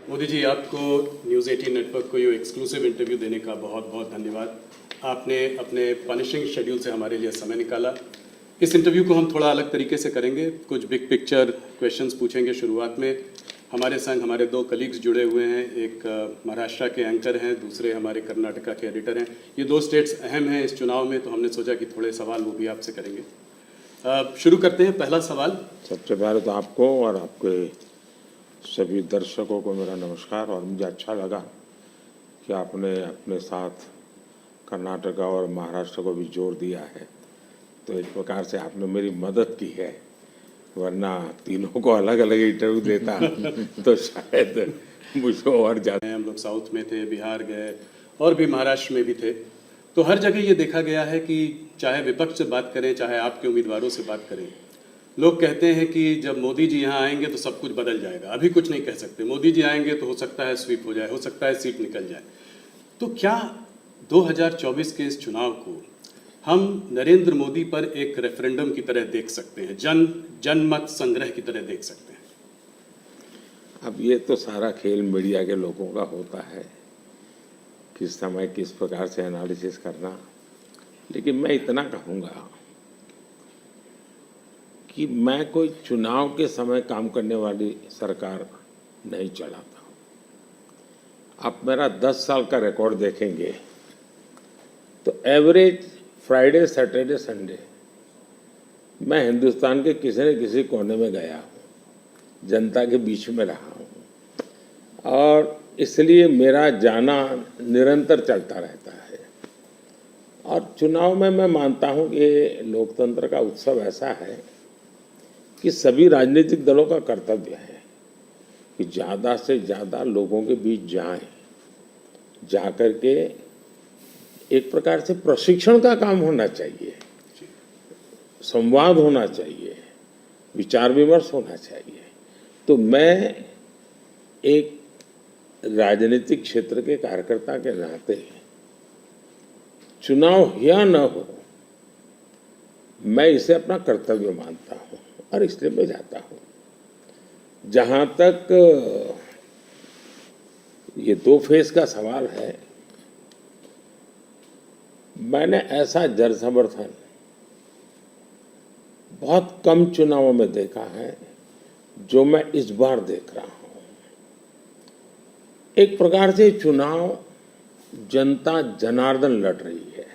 मोदी जी, आपको news 18 network को ये एक्सक्लूसिव इंटरव्यू देने का बहुत बहुत धन्यवाद। आपने अपने पनिशिंग शेड्यूल से हमारे लिए समय निकाला। इस इंटरव्यू को हम थोड़ा अलग तरीके से करेंगे, कुछ बिग पिक्चर क्वेश्चंस पूछेंगे। शुरुआत में हमारे संग हमारे दो कलीग्स जुड़े हुए हैं, एक महाराष्ट्र के एंकर हैं, दूसरे हमारे कर्नाटका के एडिटर हैं। ये दो स्टेट्स अहम हैं इस चुनाव में, तो हमने सोचा कि थोड़े सवाल वो भी आपसे करेंगे। शुरू करते हैं। पहला सवाल। सबसे पहले तो आपको और आपके सभी दर्शकों को मेरा नमस्कार। और मुझे अच्छा लगा कि आपने अपने साथ कर्नाटका और महाराष्ट्र को भी जोड़ दिया है, तो एक प्रकार से आपने मेरी मदद की है, वरना तीनों को अलग अलग इंटरव्यू देता तो शायद मुझे और ज़्यादा। हम लोग साउथ में थे, बिहार गए और भी महाराष्ट्र में भी थे, तो हर जगह ये देखा गया है कि चाहे विपक्ष से बात करें, चाहे आपके उम्मीदवारों से बात करें, लोग कहते हैं कि जब मोदी जी यहाँ आएंगे तो सब कुछ बदल जाएगा। अभी कुछ नहीं कह सकते, मोदी जी आएंगे तो हो सकता है स्वीप हो जाए, हो सकता है सीट निकल जाए। तो क्या 2024 के इस चुनाव को हम नरेंद्र मोदी पर एक रेफरेंडम की तरह देख सकते हैं, जनमत संग्रह की तरह देख सकते हैं? अब ये तो सारा खेल मीडिया के लोगों का होता है, किस समय किस प्रकार से एनालिसिस करना। लेकिन मैं इतना कहूँगा कि मैं कोई चुनाव के समय काम करने वाली सरकार नहीं चलाता हूँ। आप मेरा 10 साल का रिकॉर्ड देखेंगे तो एवरेज फ्राइडे, सैटरडे, संडे मैं हिंदुस्तान के किसी न किसी कोने में गया हूँ, जनता के बीच में रहा हूँ, और इसलिए मेरा जाना निरंतर चलता रहता है। और चुनाव में मैं मानता हूँ कि लोकतंत्र का उत्सव ऐसा है कि सभी राजनीतिक दलों का कर्तव्य है कि ज़्यादा से ज़्यादा लोगों के बीच जाएं, जाकर के एक प्रकार से प्रशिक्षण का काम होना चाहिए, संवाद होना चाहिए, विचार विमर्श होना चाहिए। तो मैं एक राजनीतिक क्षेत्र के कार्यकर्ता के नाते चुनाव या न हो, मैं इसे अपना कर्तव्य मानता हूँ और इसलिए मैं जाता हूँ। जहाँ तक ये 2 फेज का सवाल है, मैंने ऐसा जन समर्थन बहुत कम चुनावों में देखा है जो मैं इस बार देख रहा हूँ। एक प्रकार से चुनाव जनता जनार्दन लड़ रही है,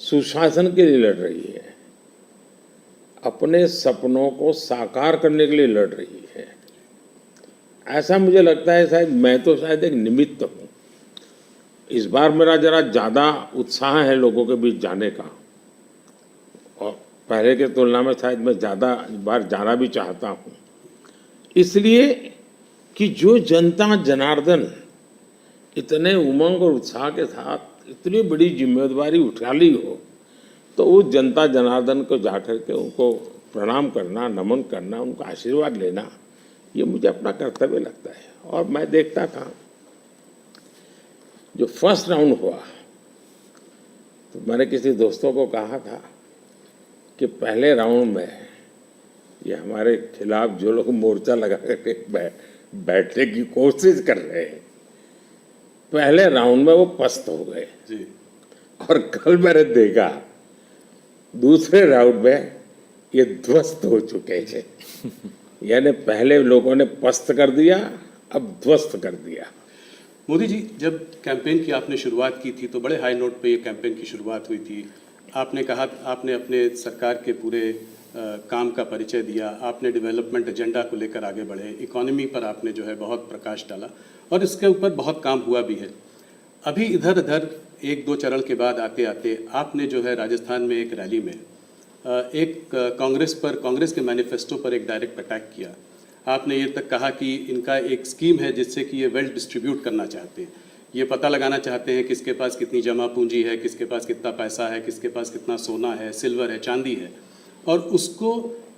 सुशासन के लिए लड़ रही है, अपने सपनों को साकार करने के लिए लड़ रही है। ऐसा मुझे लगता है, शायद मैं तो शायद एक निमित्त हूँ। इस बार मेरा जरा ज़्यादा उत्साह है लोगों के बीच जाने का, और पहले के तुलना में शायद मैं ज़्यादा बार जाना भी चाहता हूँ, इसलिए कि जो जनता जनार्दन इतने उमंग और उत्साह के साथ इतनी बड़ी जिम्मेदारी उठा ली हो, तो उस जनता जनार्दन को जाकर के उनको प्रणाम करना, नमन करना, उनका आशीर्वाद लेना, ये मुझे अपना कर्तव्य लगता है। और मैं देखता था जो फर्स्ट राउंड हुआ, तो मैंने किसी दोस्तों को कहा था कि पहले राउंड में ये हमारे खिलाफ जो लोग मोर्चा लगा करके बैठने की कोशिश कर रहे हैं, पहले राउंड में वो पस्त हो गए जी। और कल मैंने देखा दूसरे राउंड में ये ध्वस्त हो चुके हैं। यानी पहले लोगों ने पस्त कर दिया, अब ध्वस्त कर दिया। मोदी जी, जब कैंपेन की आपने शुरुआत की थी तो बड़े हाई नोट पे ये कैंपेन की शुरुआत हुई थी। आपने कहा, आपने अपने सरकार के पूरे काम का परिचय दिया, आपने डेवलपमेंट एजेंडा को लेकर आगे बढ़े, इकोनॉमी पर आपने जो है बहुत प्रकाश डाला और इसके ऊपर बहुत काम हुआ भी है। अभी इधर उधर 1-2 चरण के बाद आते आते आपने जो है राजस्थान में एक रैली में एक कांग्रेस के मैनिफेस्टो पर एक डायरेक्ट अटैक किया। आपने ये तक कहा कि इनका एक स्कीम है जिससे कि ये वेल्थ डिस्ट्रीब्यूट करना चाहते हैं, ये पता लगाना चाहते हैं किसके पास कितनी जमा पूंजी है, किसके पास कितना पैसा है, किसके पास कितना सोना है, सिल्वर है, चांदी है, और उसको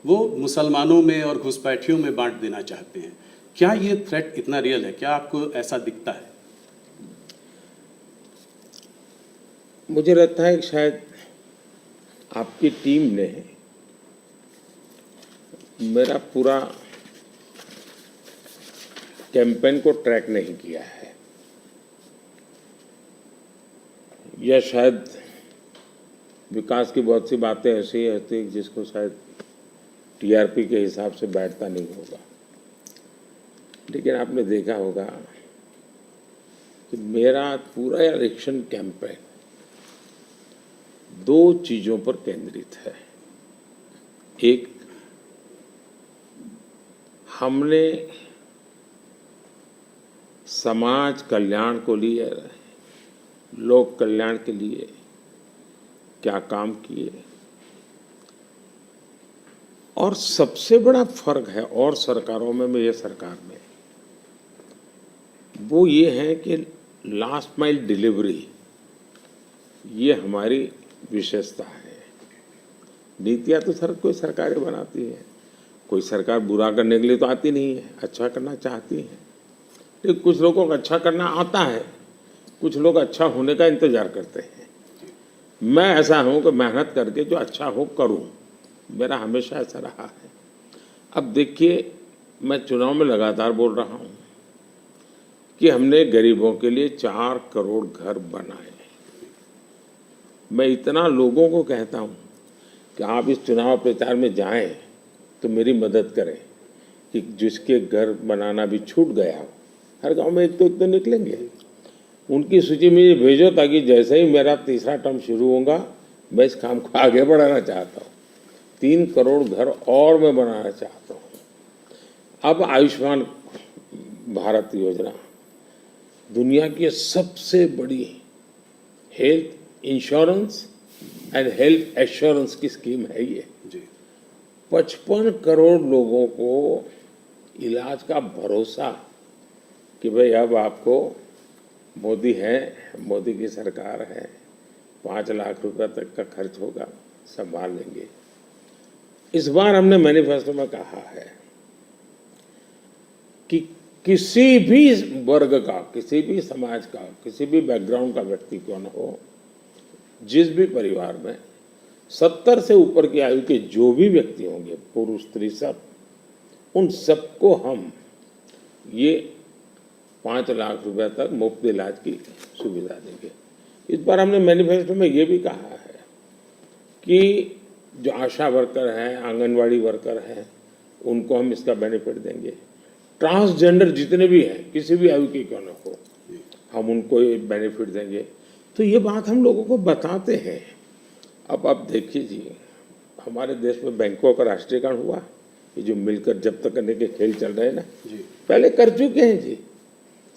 वो मुसलमानों में और घुसपैठियों में बांट देना चाहते हैं। क्या ये थ्रेट इतना रियल है? क्या आपको ऐसा दिखता है? मुझे लगता है कि शायद आपकी टीम ने मेरा पूरा कैंपेन को ट्रैक नहीं किया है, या शायद विकास की बहुत सी बातें ऐसी होती हैं जिसको शायद टीआरपी के हिसाब से बैठता नहीं होगा। लेकिन आपने देखा होगा कि मेरा पूरा इलेक्शन कैंपेन दो चीजों पर केंद्रित है। एक, हमने समाज कल्याण को लिए, लोक कल्याण के लिए क्या काम किए, और सबसे बड़ा फर्क है और सरकारों में ये सरकार में, वो ये है कि लास्ट माइल डिलीवरी ये हमारी विशेषता है। नीतियां तो कोई सरकारें बनाती है, कोई सरकार बुरा करने के लिए तो आती नहीं है, अच्छा करना चाहती है। लेकिन कुछ लोगों को अच्छा करना आता है, कुछ लोग अच्छा होने का इंतजार करते हैं। मैं ऐसा हूं कि मेहनत करके जो अच्छा हो करूं, मेरा हमेशा ऐसा रहा है। अब देखिए, मैं चुनाव में लगातार बोल रहा हूं कि हमने गरीबों के लिए 4 करोड़ घर बनाए। मैं इतना लोगों को कहता हूं कि आप इस चुनाव प्रचार में जाएं तो मेरी मदद करें कि जिसके घर बनाना भी छूट गया हो, हर गांव में एक तो निकलेंगे, उनकी सूची में भेजो, ताकि जैसे ही मेरा तीसरा टर्म शुरू होगा मैं इस काम को आगे बढ़ाना चाहता हूँ। 3 करोड़ घर और मैं बनाना चाहता हूँ। अब आयुष्मान भारत योजना दुनिया की सबसे बड़ी health insurance and health assurance की स्कीम है ये। 55 करोड़ लोगों को इलाज का भरोसा कि भाई अब आपको मोदी है, मोदी की सरकार है, 5 लाख रुपए तक का खर्च होगा, संभाल लेंगे। इस बार हमने मैनिफेस्टो में कहा है कि किसी भी वर्ग का, किसी भी समाज का, किसी भी बैकग्राउंड का व्यक्ति क्यों न हो, जिस भी परिवार में 70 से ऊपर की आयु के जो भी व्यक्ति होंगे, पुरुष स्त्री सब, उन सबको हम ये 5 लाख रुपए तक मुफ्त इलाज की सुविधा देंगे। इस बार हमने मैनिफेस्टो में ये भी कहा है कि जो आशा वर्कर हैं, आंगनवाड़ी वर्कर हैं, उनको हम इसका बेनिफिट देंगे। ट्रांसजेंडर जितने भी हैं, किसी भी आयु के क्यों न हो, हम उनको ये बेनिफिट देंगे। तो ये बात हम लोगों को बताते हैं। अब आप देखिए जी, हमारे देश में बैंकों का राष्ट्रीयकरण हुआ, ये जो मिलकर जब्त करने के खेल चल रहे हैं ना, पहले कर चुके हैं जी।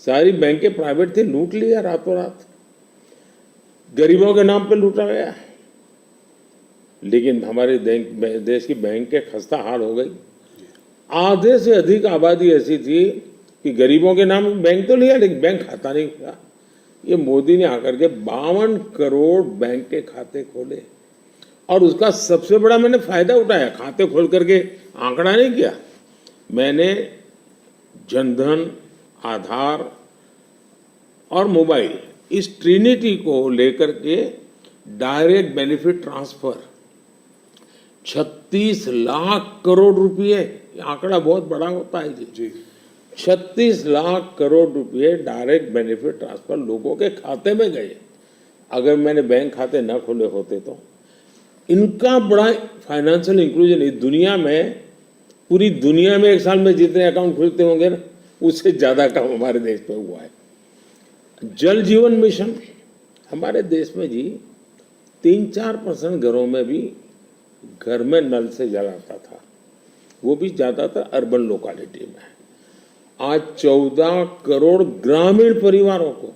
सारी बैंकें प्राइवेट थी, लूट लिया रातों रात, गरीबों के नाम पे लूटा गया। लेकिन हमारे देश की बैंकें खस्ता हाल हो गई। आधे से अधिक आबादी ऐसी थी कि गरीबों के नाम बैंक तो लिया, लेकिन बैंक खाता नहीं खुला। ये मोदी ने आकर के 52 करोड़ बैंक के खाते खोले, और उसका सबसे बड़ा मैंने फायदा उठाया। खाते खोल करके आंकड़ा नहीं किया मैंने, जनधन, आधार और मोबाइल, इस ट्रिनिटी को लेकर के direct benefit transfer 36 lakh crore रुपए, आंकड़ा बहुत बड़ा होता है जी। 36 लाख करोड़ रुपए डायरेक्ट बेनिफिट ट्रांसफर लोगों के खाते में गए। अगर मैंने बैंक खाते न खोले होते तो इनका बड़ा फाइनेंशियल इंक्लूजन इस दुनिया में, पूरी दुनिया में एक साल में जितने अकाउंट खुलते होंगे ना, उससे ज्यादा काम हमारे देश में हुआ है। जल जीवन मिशन हमारे देश में जी 3-4% घरों में भी घर में नल से जल आता था, वो भी ज्यादातर अर्बन लोकेलिटी में। आज 14 करोड़ ग्रामीण परिवारों को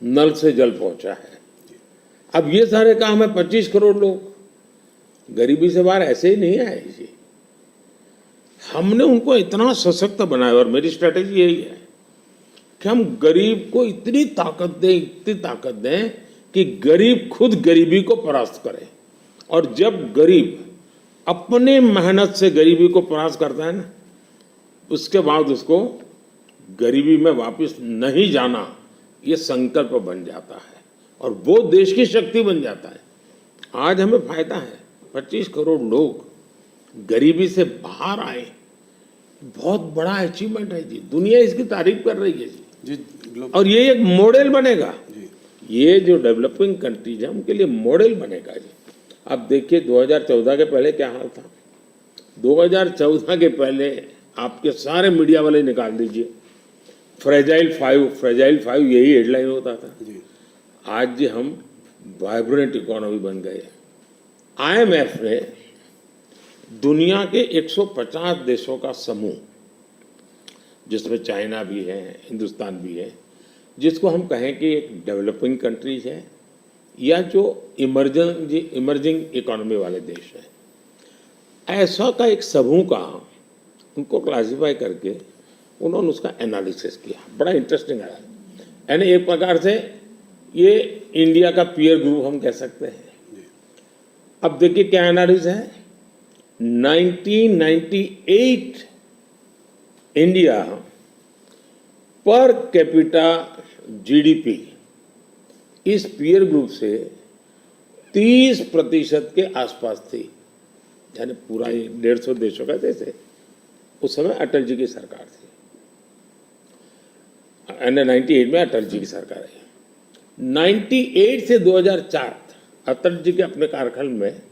नल से जल पहुंचा है। अब ये सारे काम है, 25 करोड़ लोग गरीबी से बाहर ऐसे ही नहीं आए जी। हमने उनको इतना सशक्त बनाया, और मेरी स्ट्रेटेजी यही है कि हम गरीब को इतनी ताकत दें कि गरीब खुद गरीबी को परास्त करे। और जब गरीब अपने मेहनत से गरीबी को परास्त करता है ना, उसके बाद उसको गरीबी में वापस नहीं जाना, ये संकल्प बन जाता है, और वो देश की शक्ति बन जाता है। आज हमें फायदा है, 25 करोड़ लोग गरीबी से बाहर आए, बहुत बड़ा अचीवमेंट है जी, दुनिया इसकी तारीफ कर रही है जी। जी ग्लोबल और ये एक मॉडल बनेगा, जी ये जो डेवलपिंग कंट्रीज है उनके लिए मॉडल बनेगा जी। अब देखिए 2014 के पहले क्या हाल था। 2014 के पहले आपके सारे मीडिया वाले निकाल दीजिए, फ्रेजाइल फाइव यही हेडलाइन होता था। जी आज जी हम वाइब्रेंट इकोनॉमी बन गए। आईएमएफ ने दुनिया के 150 देशों का समूह, जिसमें चाइना भी है, हिंदुस्तान भी है, जिसको हम कहें कि एक डेवलपिंग कंट्रीज है या जो इमर्जिंग इकोनॉमी वाले देश हैं, ऐसा का एक समूह का उनको क्लासिफाई करके उन्होंने उसका एनालिसिस किया। बड़ा इंटरेस्टिंग है, यानी एक प्रकार से ये इंडिया का पीयर ग्रुप हम कह सकते हैं। अब देखिए क्या एनालिसिस है। 1998 इंडिया पर कैपिटा जीडीपी इस पीयर ग्रुप से 30% के आसपास थी, यानी पूरा ये 150 देशों का देश है। उस समय अटल जी की सरकार थी, 98 में अटल जी की सरकार है। 98 से 2004 अटल जी के अपने कार्यकाल में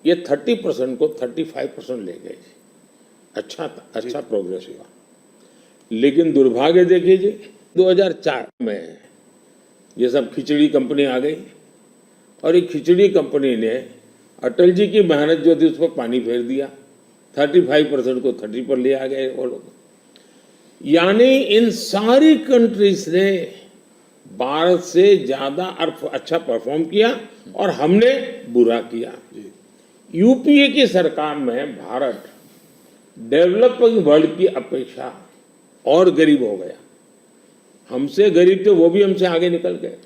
ये 30% को 35% ले गए। अच्छा प्रोग्रेस हुआ, लेकिन दुर्भाग्य देखिए जी 2004 में ये सब खिचड़ी कंपनी आ गई और ये खिचड़ी कंपनी ने अटल जी की मेहनत जो थी उस पर पानी फेर दिया। 35% को 30 पर ले आ गए वो लोग। यानी इन सारी कंट्रीज ने भारत से ज्यादा अच्छा परफॉर्म किया और हमने बुरा किया। यूपीए की सरकार में भारत डेवलपिंग वर्ल्ड की अपेक्षा और गरीब हो गया। हमसे गरीब थे वो भी हमसे आगे निकल गए।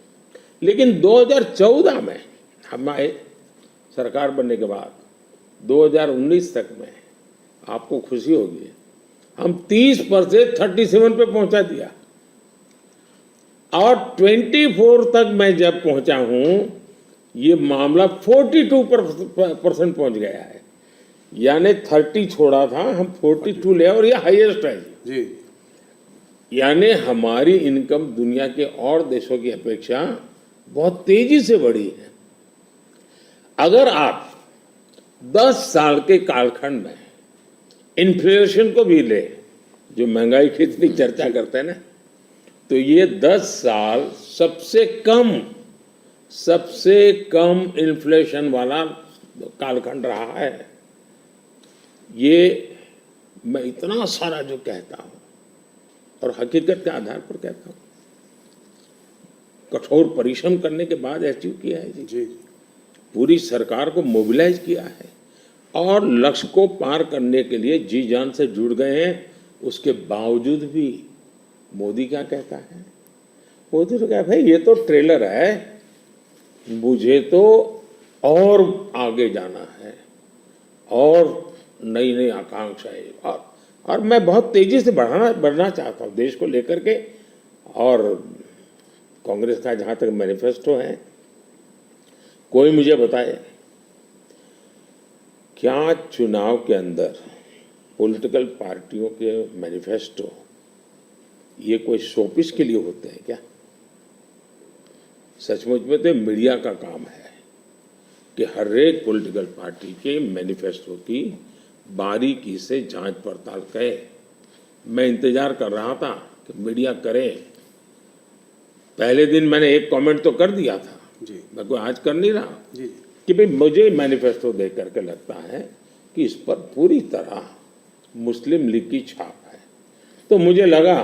लेकिन 2014 में हमारे सरकार बनने के बाद 2019 तक में आपको खुशी होगी, हम 30 पर से 37 पे पहुंचा दिया और 24 तक मैं जब पहुंचा हूं ये मामला 42% पहुंच गया है। यानी 30 छोड़ा था, हम 42 ले और ये हाईएस्ट है जी। यानी हमारी इनकम दुनिया के और देशों की अपेक्षा बहुत तेजी से बढ़ी है। अगर आप 10 साल के कालखंड में इन्फ्लेशन को भी ले, जो महंगाई की इतनी चर्चा करते हैं ना, तो ये 10 साल सबसे कम इन्फ्लेशन वाला कालखंड रहा है। ये मैं इतना सारा जो कहता हूं और हकीकत के आधार पर कहता हूं, कठोर परिश्रम करने के बाद अचीव किया है जी। पूरी सरकार को मोबिलाइज किया है और लक्ष्य को पार करने के लिए जी जान से जुड़ गए हैं। उसके बावजूद भी मोदी क्या कहता है? मोदी तो कहता है भाई ये तो ट्रेलर है, मुझे तो और आगे जाना है और नई नई आकांक्षा है और मैं बहुत तेजी से बढ़ना चाहता हूँ देश को लेकर के। और कांग्रेस का जहाँ तक मैनिफेस्टो है, कोई मुझे बताए क्या चुनाव के अंदर पॉलिटिकल पार्टियों के मैनिफेस्टो ये कोई शोपीस के लिए होते हैं क्या? सचमुच में तो मीडिया का काम है कि हर एक पॉलिटिकल पार्टी के मैनिफेस्टो की बारीकी से जांच पड़ताल करे। मैं इंतजार कर रहा था कि मीडिया करे। पहले दिन मैंने एक कमेंट तो कर दिया था जी। मैं कोई आज कर नहीं रहा जी। कि भाई मुझे मैनिफेस्टो देख करके लगता है कि इस पर पूरी तरह मुस्लिम लीग की छाप है। तो मुझे लगा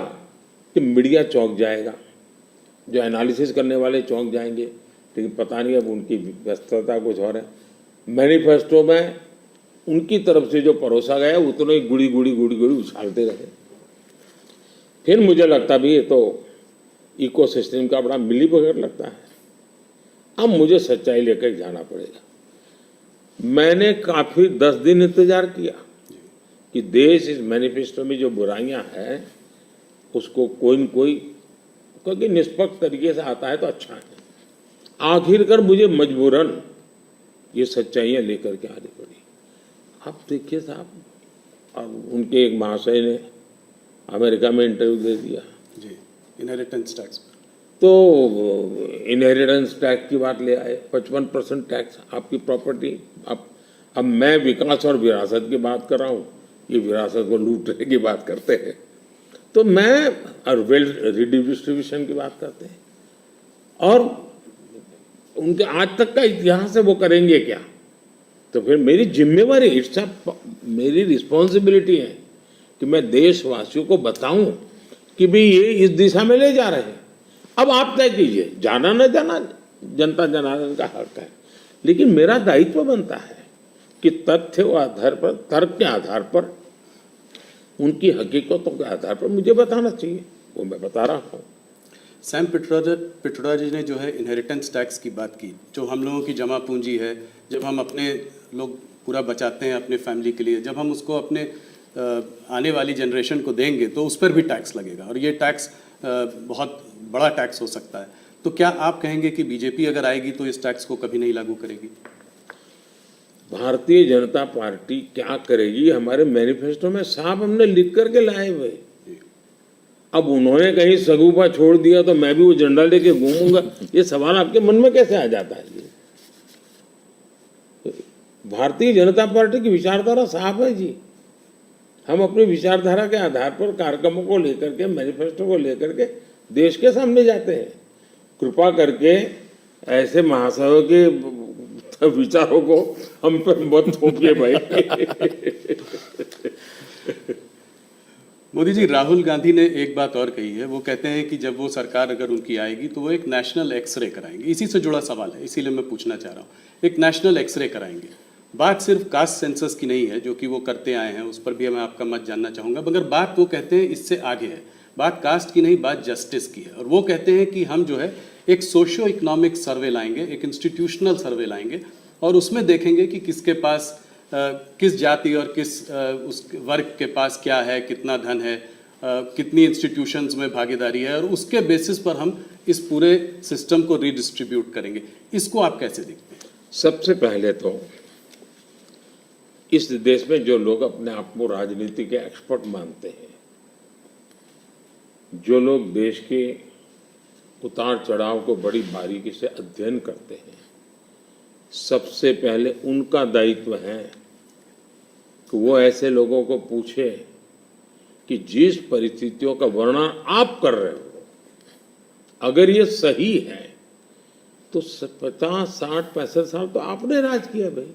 कि मीडिया चौंक जाएगा, जो एनालिसिस करने वाले चौंक जाएंगे, लेकिन पता नहीं अब उनकी व्यस्तता कुछ और है। मैनिफेस्टो में उनकी तरफ से जो परोसा गया उतना ही गुड़ी उछालते रहे। फिर मुझे लगता भी ये तो इकोसिस्टम का बड़ा मिली बगैर लगता है। अब मुझे सच्चाई लेकर जाना पड़ेगा। मैंने काफी 10 दिन इंतजार किया कि देश इस मैनिफेस्टो में जो बुराइयां हैं उसको कोई न कोई, क्योंकि निष्पक्ष तरीके से आता है तो अच्छा है। आखिरकार मुझे मजबूरन ये सच्चाइयां लेकर के आनी पड़ी। अब देखिए साहब, और उनके एक महाशय ने अमेरिका में इंटरव्यू दे दिया, जी, इनहेरिटेंस टैक्स। तो इनहेरिटेंस टैक्स की बात ले आए, 55% टैक्स आपकी प्रॉपर्टी। अब मैं विकास और विरासत की बात कर रहा हूँ, ये विरासत को लूटने की बात करते हैं। तो मैं और वेल्थ रिडिस्ट्रीब्यूशन की बात करते हैं, और उनके आज तक का इतिहास है, वो करेंगे क्या? तो फिर मेरी जिम्मेवारी, मेरी रिस्पॉन्सिबिलिटी है कि मैं देशवासियों को बताऊं कि भाई ये इस दिशा में ले जा रहे हैं। अब आप तय कीजिए, जाना न जाना जनता जनार्दन का हक है, लेकिन मेरा दायित्व बनता है कि तथ्य के आधार पर, तर्क के आधार पर, उनकी हकीकतों के आधार पर मुझे बताना चाहिए, वो मैं बता रहा हूँ। सैम पिट्रोडा जी ने जो है इनहेरिटेंस टैक्स की बात की, जो हम लोगों की जमा पूंजी है, जब हम अपने लोग पूरा बचाते हैं अपने फैमिली के लिए, जब हम उसको अपने आने वाली जनरेशन को देंगे तो उस पर भी टैक्स लगेगा, और ये टैक्स बहुत बड़ा टैक्स हो सकता है। तो क्या आप कहेंगे कि बीजेपी अगर आएगी तो इस टैक्स को कभी नहीं लागू करेगी? भारतीय जनता पार्टी क्या करेगी, हमारे मैनिफेस्टो में साफ हमने लिख करके लाए हुए। अब उन्होंने कहीं सगुफा छोड़ दिया तो मैं भी वो झंडा लेके घूमूंगा, ये सवाल आपके मन में कैसे आ जाता है? भारतीय जनता पार्टी की विचारधारा साफ है जी। हम अपनी विचारधारा के आधार पर कार्यक्रमों को लेकर के, मैनिफेस्टो को लेकर के देश के सामने जाते हैं। कृपा करके ऐसे महाशयों के विचारों को हम पर मत थोपिए भाई। मोदी जी, राहुल गांधी ने एक बात और कही है, वो कहते हैं कि जब वो सरकार अगर उनकी आएगी तो वो एक नेशनल एक्सरे कराएंगे। इसी से जुड़ा सवाल है, इसीलिए मैं पूछना चाह रहा हूँ, एक नेशनल एक्सरे कराएंगे। बात सिर्फ कास्ट सेंसस की नहीं है जो कि वो करते आए हैं, उस पर भी मैं आपका मत जानना चाहूँगा, मगर बात वो कहते हैं इससे आगे है। बात कास्ट की नहीं, बात जस्टिस की है, और वो कहते हैं कि हम जो है एक सोशियो इकोनॉमिक सर्वे लाएंगे, एक इंस्टीट्यूशनल सर्वे लाएंगे, और उसमें देखेंगे कि किसके पास किस जाति और किस उस वर्ग के पास क्या है, कितना धन है, कितनी इंस्टीट्यूशंस में भागीदारी है, और उसके बेसिस पर हम इस पूरे सिस्टम को रीडिस्ट्रीब्यूट करेंगे। इसको आप कैसे देखते हैं? सबसे पहले तो इस देश में जो लोग अपने आप को राजनीति के एक्सपर्ट मानते हैं, जो लोग देश के उतार चढ़ाव को बड़ी बारीकी से अध्ययन करते हैं, सबसे पहले उनका दायित्व है कि वो ऐसे लोगों को पूछे कि जिस परिस्थितियों का वर्णन आप कर रहे हो, अगर ये सही है तो 50, 60, 65 साल तो आपने राज किया भाई।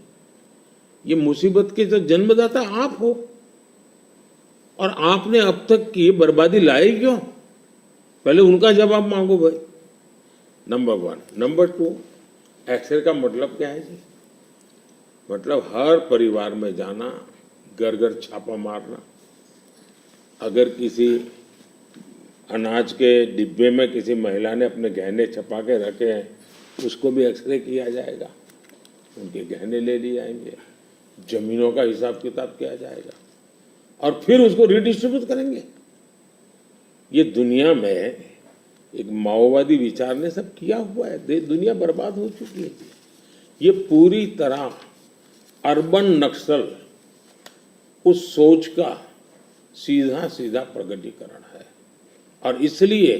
ये मुसीबत के जो जन्मदाता आप हो, और आपने अब तक की बर्बादी लाई क्यों? पहले उनका जवाब मांगो भाई, नंबर 1। नंबर 2, एक्सरे का मतलब क्या है जी? मतलब हर परिवार में जाना, घर घर छापा मारना, अगर किसी अनाज के डिब्बे में किसी महिला ने अपने गहने छपा के रखे हैं, उसको भी एक्सरे किया जाएगा, उनके गहने ले लिए जाएंगे, जमीनों का हिसाब किताब किया जाएगा, और फिर उसको रिडिस्ट्रीब्यूट करेंगे। ये दुनिया में एक माओवादी विचार ने सब किया हुआ है, दुनिया बर्बाद हो चुकी है। ये पूरी तरह अर्बन नक्सल उस सोच का सीधा सीधा प्रकटीकरण है, और इसलिए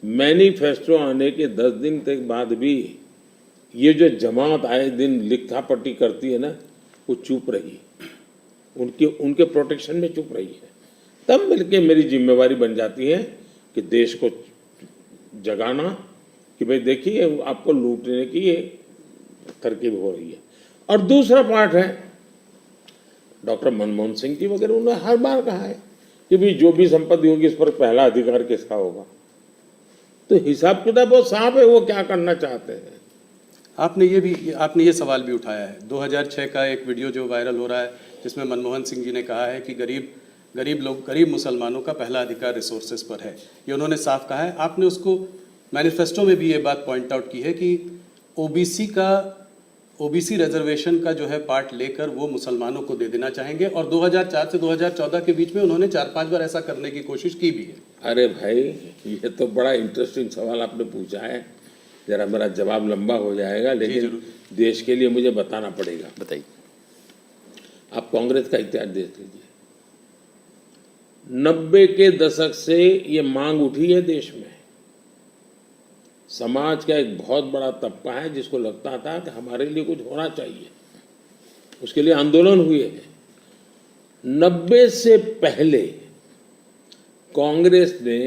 मैनिफेस्टो आने के 10 दिन तक बाद भी ये जो जमात आए दिन लिखापट्टी करती है ना, वो चुप रही, उनके प्रोटेक्शन में चुप रही है। तब मिलके मेरी जिम्मेवारी बन जाती है कि देश को जगाना कि भाई देखिए आपको लूटने की ये तरकीब हो रही है। और दूसरा पार्ट है, डॉक्टर मनमोहन सिंह जी वगैरह, उन्होंने हर बार कहा है कि भाई जो भी संपत्ति होगी इस पर पहला अधिकार किसका होगा। तो हिसाब किताब बहुत साफ है, वो क्या करना चाहते हैं। आपने ये सवाल भी उठाया है। 2006 का एक वीडियो जो वायरल हो रहा है, जिसमें मनमोहन सिंह जी ने कहा है कि गरीब मुसलमानों का पहला अधिकार रिसोर्सेज पर है, ये उन्होंने साफ कहा है। आपने उसको मैनिफेस्टो में भी ये बात पॉइंट आउट की है कि ओबीसी रिजर्वेशन का जो है पार्ट लेकर वो मुसलमानों को दे देना चाहेंगे, और 2004 से 2014 के बीच में उन्होंने 4-5 बार ऐसा करने की कोशिश की भी है। अरे भाई, ये तो बड़ा इंटरेस्टिंग सवाल आपने पूछा है, जरा मेरा जवाब लंबा हो जाएगा, लेकिन देश के लिए मुझे बताना पड़ेगा। बताइए। आप कांग्रेस का इतिहास देख लीजिए, 90 के दशक से ये मांग उठी है देश में। समाज का एक बहुत बड़ा तबका है जिसको लगता था कि हमारे लिए कुछ होना चाहिए, उसके लिए आंदोलन हुए हैं। 90 से पहले कांग्रेस ने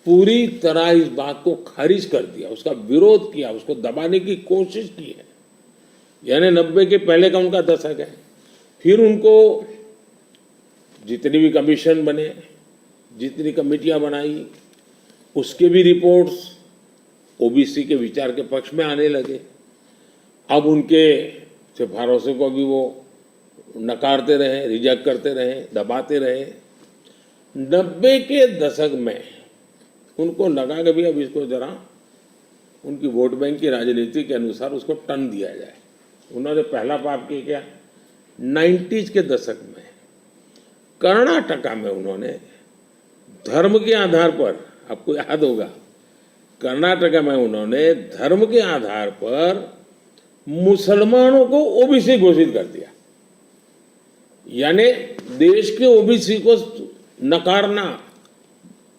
पूरी तरह इस बात को खारिज कर दिया, उसका विरोध किया, उसको दबाने की कोशिश की है। यानी 90 के पहले का उनका दशक है। फिर उनको जितनी भी कमीशन बने, जितनी कमेटियां बनाई, उसके भी रिपोर्ट्स ओबीसी के विचार के पक्ष में आने लगे। अब उनके सिफारिशों को भी वो नकारते रहे, रिजेक्ट करते रहे, दबाते रहे। 90 के दशक में उनको लगा कि भी अब इसको जरा उनकी वोट बैंक की राजनीति के अनुसार उसको टर्न दिया जाए। उन्होंने पहला पाप किया क्या, 90s के दशक में कर्नाटका में उन्होंने धर्म के आधार पर, आपको याद होगा, कर्नाटका में उन्होंने धर्म के आधार पर मुसलमानों को ओबीसी घोषित कर दिया। यानी देश के ओबीसी को नकारना,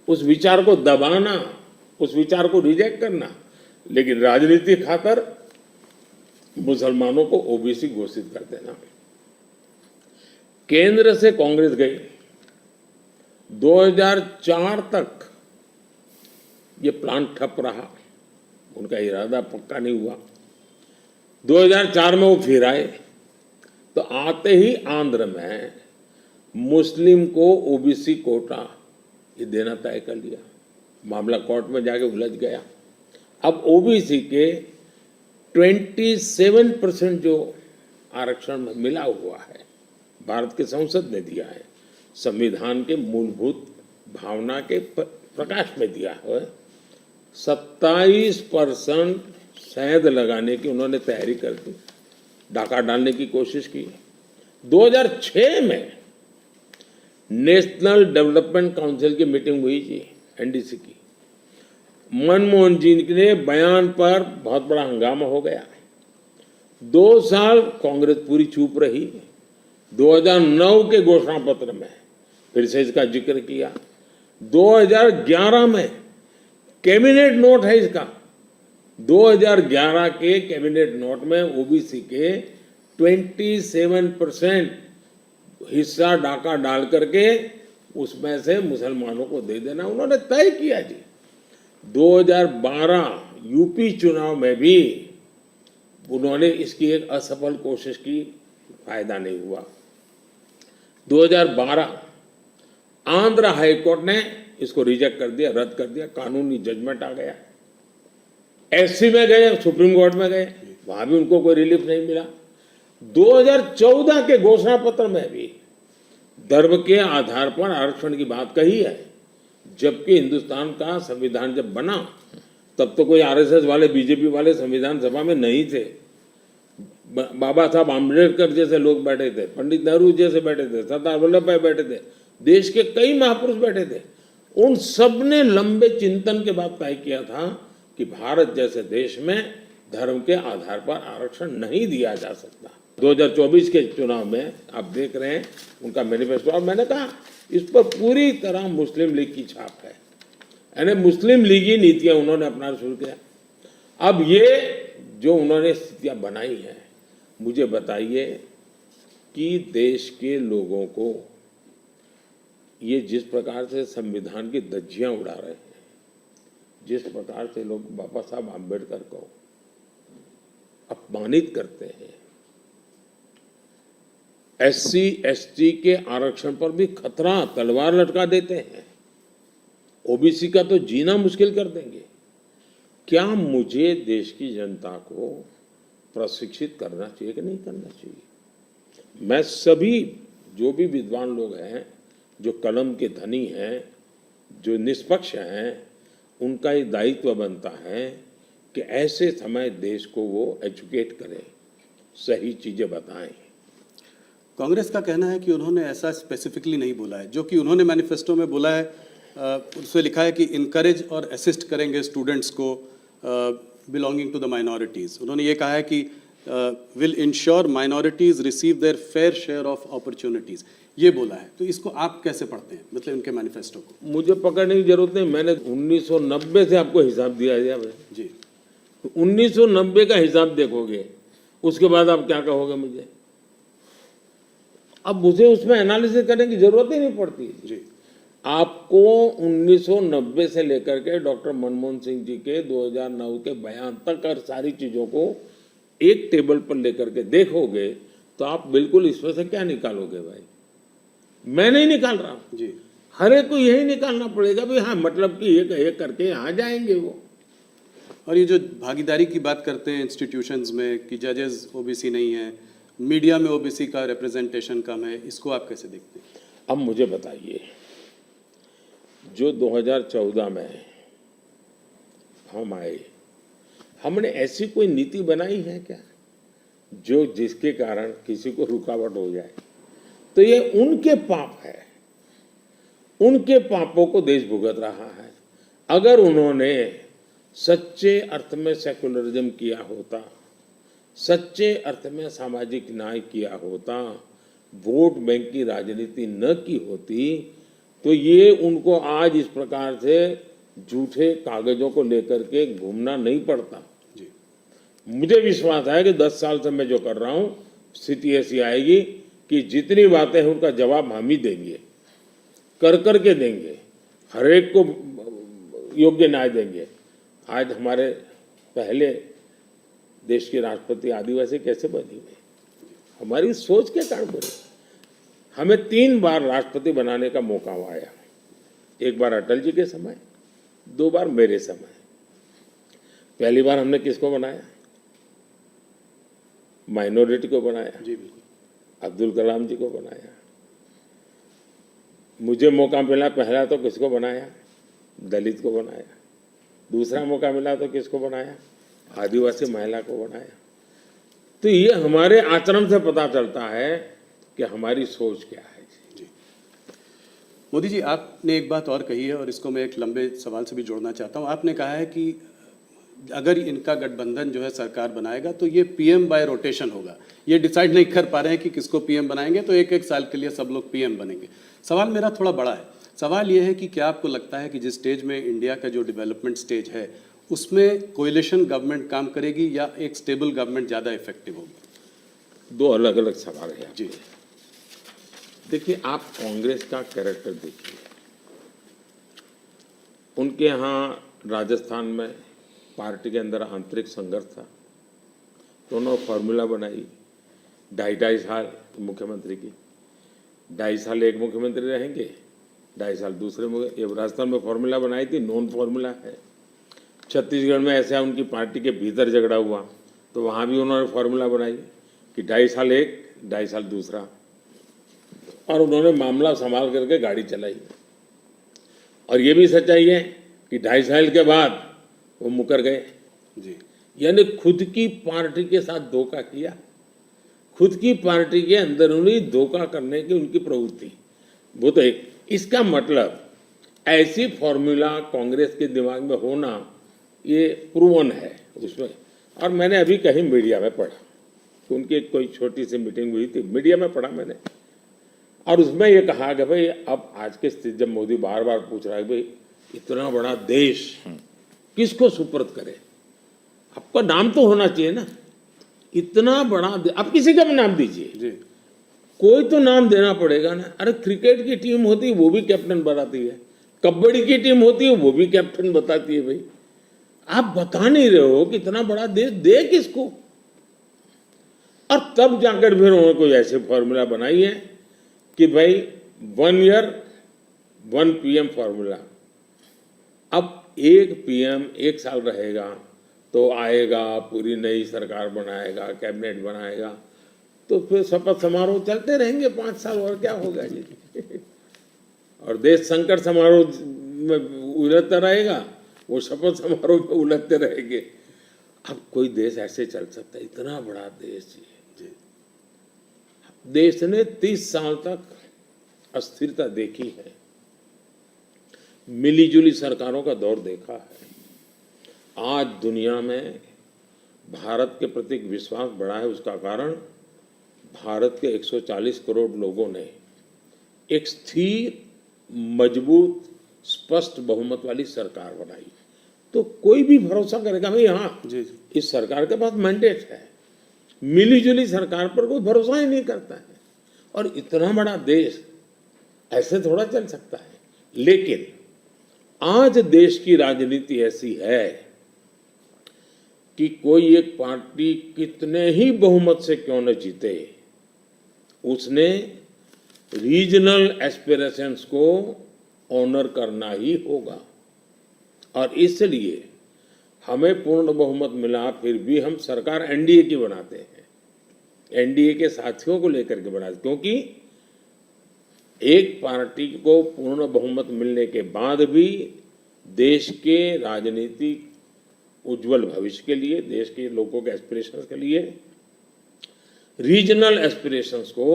उस विचार को दबाना, उस विचार को रिजेक्ट करना, लेकिन राजनीति खातर मुसलमानों को ओबीसी घोषित कर देना। केंद्र से कांग्रेस गई, 2004 तक ये प्लान ठप रहा, उनका इरादा पक्का नहीं हुआ। 2004 में वो फिर आए, तो आते ही आंध्र में मुस्लिम को ओबीसी कोटा ये देना तय कर लिया। मामला कोर्ट में जाके उलझ गया। अब ओबीसी के 27% जो आरक्षण में मिला हुआ है, भारत के संसद ने दिया है, संविधान के मूलभूत भावना के प्रकाश में दिया है। 27% शहद लगाने की उन्होंने तैयारी कर दी, डाका डालने की कोशिश की। 2006 में नेशनल डेवलपमेंट काउंसिल की मीटिंग हुई थी, एनडीसी की। मनमोहन जी के बयान पर बहुत बड़ा हंगामा हो गया। 2 साल कांग्रेस पूरी चुप रही। 2009 के घोषणा पत्र में फिर से इसका जिक्र किया। 2011 में कैबिनेट नोट है इसका, 2011 के कैबिनेट नोट में ओबीसी के 27% हिस्सा डाका डाल करके उसमें से मुसलमानों को दे देना उन्होंने तय किया जी। 2012 यूपी चुनाव में भी उन्होंने इसकी एक असफल कोशिश की, फायदा नहीं हुआ। 2012 आंध्र हाई कोर्ट ने इसको रिजेक्ट कर दिया, रद्द कर दिया, कानूनी जजमेंट आ गया। एससी में गए, सुप्रीम कोर्ट में गए, वहां भी उनको कोई रिलीफ नहीं मिला। 2014 के घोषणा पत्र में भी धर्म के आधार पर आरक्षण की बात कही है, जबकि हिंदुस्तान का संविधान जब बना तब तो कोई आरएसएस वाले, बीजेपी वाले संविधान सभा में नहीं थे। बाबा साहब आम्बेडकर जैसे लोग बैठे थे, पंडित नेहरू जैसे बैठे थे, सरदार वल्लभ भाई बैठे थे, देश के कई महापुरुष बैठे थे। उन सब ने लंबे चिंतन के बाद तय किया था कि भारत जैसे देश में धर्म के आधार पर आरक्षण नहीं दिया जा सकता। 2024 के चुनाव में आप देख रहे हैं उनका मैनिफेस्टो, और मैंने कहा इस पर पूरी तरह मुस्लिम लीग की छाप है, यानी मुस्लिम लीगी नीतियां उन्होंने अपना शुरू किया। अब ये जो उन्होंने स्थितियां बनाई हैं, मुझे बताइए कि देश के लोगों को ये जिस प्रकार से संविधान की धज्जियां उड़ा रहे हैं, जिस प्रकार से लोग बाबा साहब आम्बेडकर को अपमानित करते हैं, एससी एसटी के आरक्षण पर भी खतरा, तलवार लटका देते हैं, ओबीसी का तो जीना मुश्किल कर देंगे। क्या मुझे देश की जनता को प्रशिक्षित करना चाहिए कि नहीं करना चाहिए? मैं सभी जो भी विद्वान लोग हैं, जो कलम के धनी हैं, जो निष्पक्ष हैं, उनका ये दायित्व बनता है कि ऐसे समय देश को वो एजुकेट करें, सही चीजें बताएं। कांग्रेस का कहना है कि उन्होंने ऐसा स्पेसिफिकली नहीं बोला है, जो कि उन्होंने मैनिफेस्टो में बोला है, उसमें लिखा है कि इनकरेज और असिस्ट करेंगे स्टूडेंट्स को बिलोंगिंग टू द माइनॉरिटीज़। उन्होंने ये कहा है कि will ensure minorities receive there fair share of opportunities, ये बोला है। तो इसको आप कैसे पढ़ते हैं, मतलब इनके मैनिफेस्टो को? मुझे पकड़ने की जरूरत नहीं, मैंने 1990 से आपको हिसाब दिया है भाई। जी 1990 का हिसाब देखोगे, उसके बाद आप क्या कहोगे मुझे? अब मुझे उसमें एनालिसिस करने की जरूरत ही नहीं पड़ती। जी आपको 1990 से लेकर के डॉक्टर मनमोहन सिंह जी के 2009 के बयान तक और सारी चीजों को एक टेबल पर लेकर के देखोगे तो आप बिल्कुल इसमें से क्या निकालोगे भाई? मैं नहीं निकाल रहा हूं, जी हर एक को यही निकालना पड़ेगा भाई। हाँ, मतलब कि एक करके यहाँ जाएंगे वो। और ये जो भागीदारी की बात करते हैं इंस्टीट्यूशंस में कि जजेस ओबीसी नहीं है, मीडिया में ओबीसी का रिप्रेजेंटेशन कम है, इसको आप कैसे देखते हैं? अब मुझे बताइए, जो 2014 में हम आए, हमने ऐसी कोई नीति बनाई है क्या जो जिसके कारण किसी को रुकावट हो जाए? तो ये उनके पाप है, उनके पापों को देश भुगत रहा है। अगर उन्होंने सच्चे अर्थ में सेकुलरिज्म किया होता, सच्चे अर्थ में सामाजिक न्याय किया होता, वोट बैंक की राजनीति न की होती, तो ये उनको आज इस प्रकार से झूठे कागजों को लेकर के घूमना नहीं पड़ता। जी मुझे विश्वास है कि 10 साल से मैं जो कर रहा हूं, स्थिति ऐसी आएगी कि जितनी बातें हैं उनका जवाब हम ही देंगे, कर करके देंगे, हर एक को योग्य न्याय देंगे। आज हमारे पहले देश के राष्ट्रपति आदिवासी कैसे बनी हुई? हमारी सोच के कारण बनी। हमें 3 बार राष्ट्रपति बनाने का मौका आया, एक बार अटल जी के समय, 2 बार मेरे समय। पहली बार हमने किसको बनाया? माइनॉरिटी को बनाया, जी बिल्कुल। अब्दुल कलाम जी को बनाया। मुझे मौका मिला पहला तो किसको बनाया? दलित को बनाया। दूसरा मौका मिला तो किसको बनाया? आदिवासी महिला को बनाया। तो ये हमारे आचरण से पता चलता है कि हमारी सोच क्या है। मोदी जी, आपने एक बात और कही है और इसको मैं एक लंबे सवाल से भी जोड़ना चाहता हूँ। आपने कहा है कि अगर इनका गठबंधन जो है सरकार बनाएगा तो ये पीएम बाय रोटेशन होगा। ये डिसाइड नहीं कर पा रहे हैं कि किसको पीएम बनाएंगे, तो एक साल के लिए सब लोग पीएम बनेंगे। सवाल मेरा थोड़ा बड़ा है। सवाल ये है कि क्या आपको लगता है कि जिस स्टेज में इंडिया का जो डेवलपमेंट स्टेज है उसमें कोएलिशन गवर्नमेंट काम करेगी या एक स्टेबल गवर्नमेंट ज़्यादा इफेक्टिव होगी? 2 अलग अलग सवाल है जी। देखिए, आप कांग्रेस का कैरेक्टर देखिए। उनके यहाँ राजस्थान में पार्टी के अंदर आंतरिक संघर्ष था, तो उन्होंने फॉर्मूला बनाई 2.5 साल मुख्यमंत्री की। 2.5 साल एक मुख्यमंत्री रहेंगे, 2.5 साल दूसरे ये राजस्थान में फॉर्मूला बनाई थी, नॉन फॉर्मूला है। छत्तीसगढ़ में ऐसा उनकी पार्टी के भीतर झगड़ा हुआ तो वहाँ भी उन्होंने फॉर्मूला बनाई कि 2.5 साल एक, 2.5 साल दूसरा, और उन्होंने मामला संभाल करके गाड़ी चलाई। और ये भी सच्चाई है कि 2.5 साल के बाद वो मुकर गए। जी। यानी खुद की पार्टी के साथ धोखा किया, खुद की पार्टी के अंदर उन्हें धोखा करने की उनकी प्रवृत्ति, वो तो एक। इसका मतलब ऐसी फॉर्मूला कांग्रेस के दिमाग में होना ये प्रूवन है उसमें। और मैंने अभी कहीं मीडिया में पढ़ा कि उनकी कोई छोटी सी मीटिंग हुई थी, मीडिया में पढ़ा मैंने, और उसमें ये कहा कि भाई अब आज के स्थिति जब मोदी बार बार पूछ रहा है भाई इतना बड़ा देश किसको सुपुर्द करे, आपका नाम तो होना चाहिए ना, इतना बड़ा आप किसी का भी नाम दीजिए जी। कोई तो नाम देना पड़ेगा ना। अरे क्रिकेट की टीम होती है वो भी कैप्टन बताती है, कबड्डी की टीम होती है वो भी कैप्टन बताती है। भाई आप बता नहीं रहे हो कि इतना बड़ा देश दे किसको। और तब जाकर फिर उन्होंने कोई ऐसे फॉर्मूला बनाई है कि भाई 1 ईयर 1 पीएम फॉर्मूला। अब एक पीएम 1 साल रहेगा तो आएगा, पूरी नई सरकार बनाएगा, कैबिनेट बनाएगा, तो फिर शपथ समारोह चलते रहेंगे 5 साल, और क्या होगा जी। और देश संकट समारोह में उलझता रहेगा, वो शपथ समारोह में उलझते रहेंगे। अब कोई देश ऐसे चल सकता है? इतना बड़ा देश जी। देश ने 30 साल तक अस्थिरता देखी है, मिलीजुली सरकारों का दौर देखा है। आज दुनिया में भारत के प्रति विश्वास बढ़ा है। उसका कारण भारत के 140 करोड़ लोगों ने एक स्थिर, मजबूत, स्पष्ट बहुमत वाली सरकार बनाई। तो कोई भी भरोसा करेगा भाई हाँ जी जी। इस सरकार के पास मैंडेट है। मिली-जुली सरकार पर कोई भरोसा ही नहीं करता है। और इतना बड़ा देश ऐसे थोड़ा चल सकता है। लेकिन आज देश की राजनीति ऐसी है कि कोई एक पार्टी कितने ही बहुमत से क्यों न जीते, उसने रीजनल एस्पिरेशंस को ऑनर करना ही होगा। और इसलिए हमें पूर्ण बहुमत मिला, फिर भी हम सरकार एनडीए की बनाते हैं, एनडीए के साथियों को लेकर के बनाते, क्योंकि एक पार्टी को पूर्ण बहुमत मिलने के बाद भी देश के राजनीतिक उज्जवल भविष्य के लिए, देश के लोगों के एस्पिरेशंस के लिए, रीजनल एस्पिरेशंस को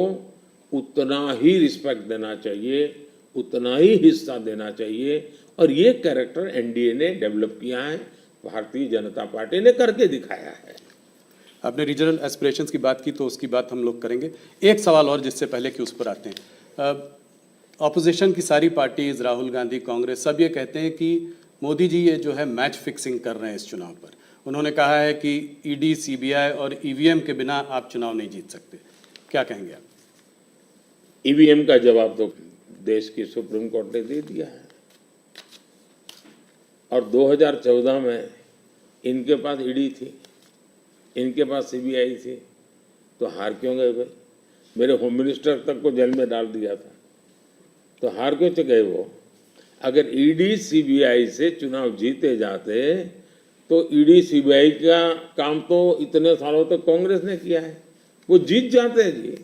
उतना ही रिस्पेक्ट देना चाहिए, उतना ही हिस्सा देना चाहिए। और ये कैरेक्टर एनडीए ने डेवलप किया है, भारतीय जनता पार्टी ने करके दिखाया है। आपने रीजनल एस्पिरेशंस की बात की तो उसकी बात हम लोग करेंगे। एक सवाल और जिससे पहले कि उस पर आते हैं, ऑपोजिशन की सारी पार्टीज, राहुल गांधी, कांग्रेस, सब ये कहते हैं कि मोदी जी ये जो है मैच फिक्सिंग कर रहे हैं इस चुनाव पर। उन्होंने कहा है कि ईडी, सीबीआई और ईवीएम के बिना आप चुनाव नहीं जीत सकते। क्या कहेंगे आप? ईवीएम का जवाब तो देश की सुप्रीम कोर्ट ने दे दिया है। और 2014 में इनके पास ईडी थी, इनके पास सीबीआई थी, तो हार क्यों गए भाई? मेरे होम मिनिस्टर तक को जेल में डाल दिया था, तो हार क्यों गए वो? अगर ईडी सीबीआई से चुनाव जीते जाते तो ईडी सीबीआई का काम तो इतने सालों तक कांग्रेस ने किया है, वो जीत जाते हैं जी।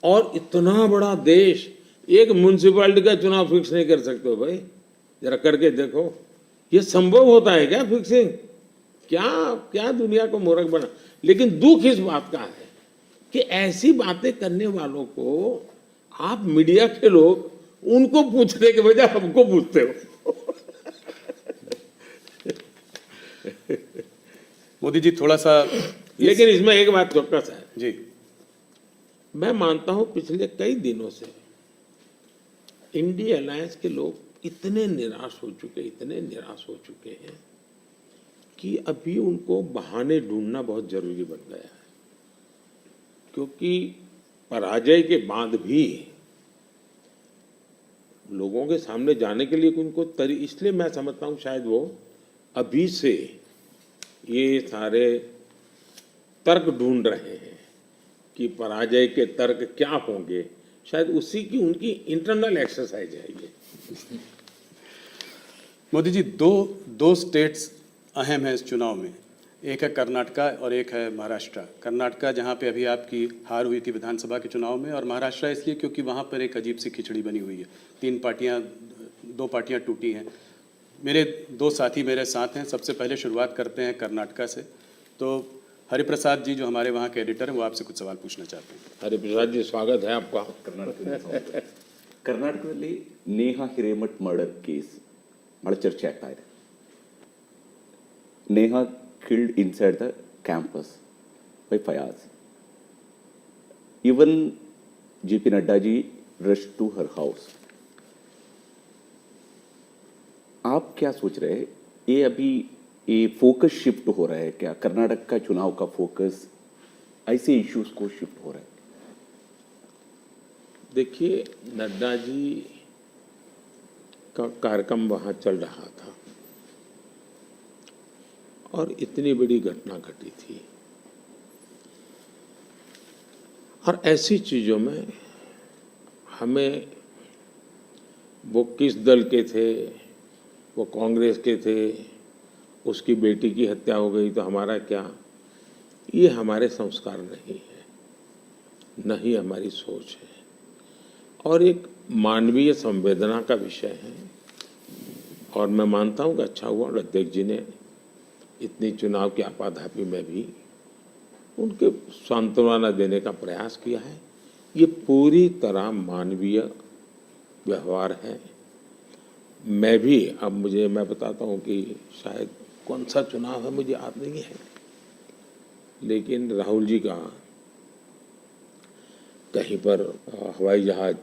और इतना बड़ा देश एक म्युनिसिपैलिटी का चुनाव फिक्स नहीं कर सकते हो भाई, जरा करके देखो। ये संभव होता है क्या फिक्सिंग? क्या क्या दुनिया को मूर्ख बना। लेकिन दुख इस बात का है कि ऐसी बातें करने वालों को आप मीडिया के लोग उनको पूछने के बजाय हमको पूछते हो। मोदी जी थोड़ा सा लेकिन इसमें एक बात चौकस है जी, मैं मानता हूं पिछले कई दिनों से इंडिया अलायंस के लोग इतने निराश हो चुके हैं कि अभी उनको बहाने ढूंढना बहुत जरूरी बन गया है। क्योंकि पराजय के बाद भी लोगों के सामने जाने के लिए उनको इसलिए मैं समझता हूं शायद वो अभी से ये सारे तर्क ढूंढ रहे हैं कि पराजय के तर्क क्या होंगे। शायद उसी की उनकी इंटरनल एक्सरसाइज है ये। मोदी जी दो स्टेट्स अहम हैं इस चुनाव में, एक है कर्नाटका और एक है महाराष्ट्र। कर्नाटका जहां पे अभी आपकी हार हुई थी विधानसभा के चुनाव में, और महाराष्ट्र इसलिए क्योंकि वहां पर एक अजीब सी खिचड़ी बनी हुई है, दो पार्टियां टूटी हैं। मेरे दो साथी मेरे साथ हैं। सबसे पहले शुरुआत करते हैं कर्नाटका से। तो हरिप्रसाद जी जो हमारे वहाँ के एडिटर हैं वो आपसे कुछ सवाल पूछना चाहते हैं। हरिप्रसाद जी स्वागत है आपका। ಕರ್ನಾಟಕದಲ್ಲಿ ನೇಹಾ ಹಿರೇಮಠ್ ಮರ್ಡರ್ ಕೇಸ್ ಬಹಳ ಚರ್ಚೆ ಆಗ್ತಾ ಇದೆ. Neha killed inside the campus by Fayaz. Even JP Nadda ji rushed to her house. आप क्या सोच रहे हैं, ये अभी ये फोकस शिफ्ट हो रहा है क्या? कर्नाटक का चुनाव का फोकस ऐसे इश्यूज को शिफ्ट हो रहा है? देखिए, नड्डा जी का कार्यक्रम वहाँ चल रहा था और इतनी बड़ी घटना घटी थी। और ऐसी चीज़ों में हमें वो किस दल के थे, वो कांग्रेस के थे, उसकी बेटी की हत्या हो गई तो हमारा क्या, ये हमारे संस्कार नहीं है, न ही हमारी सोच है। और एक मानवीय संवेदना का विषय है। और मैं मानता हूँ कि अच्छा हुआ अध्यक्ष जी ने इतनी चुनाव की आपाधापी में भी उनके सांत्वना देने का प्रयास किया है। ये पूरी तरह मानवीय व्यवहार है। मैं भी अब मैं बताता हूँ कि शायद कौन सा चुनाव है मुझे याद नहीं है, लेकिन राहुल जी का कहीं पर हवाई जहाज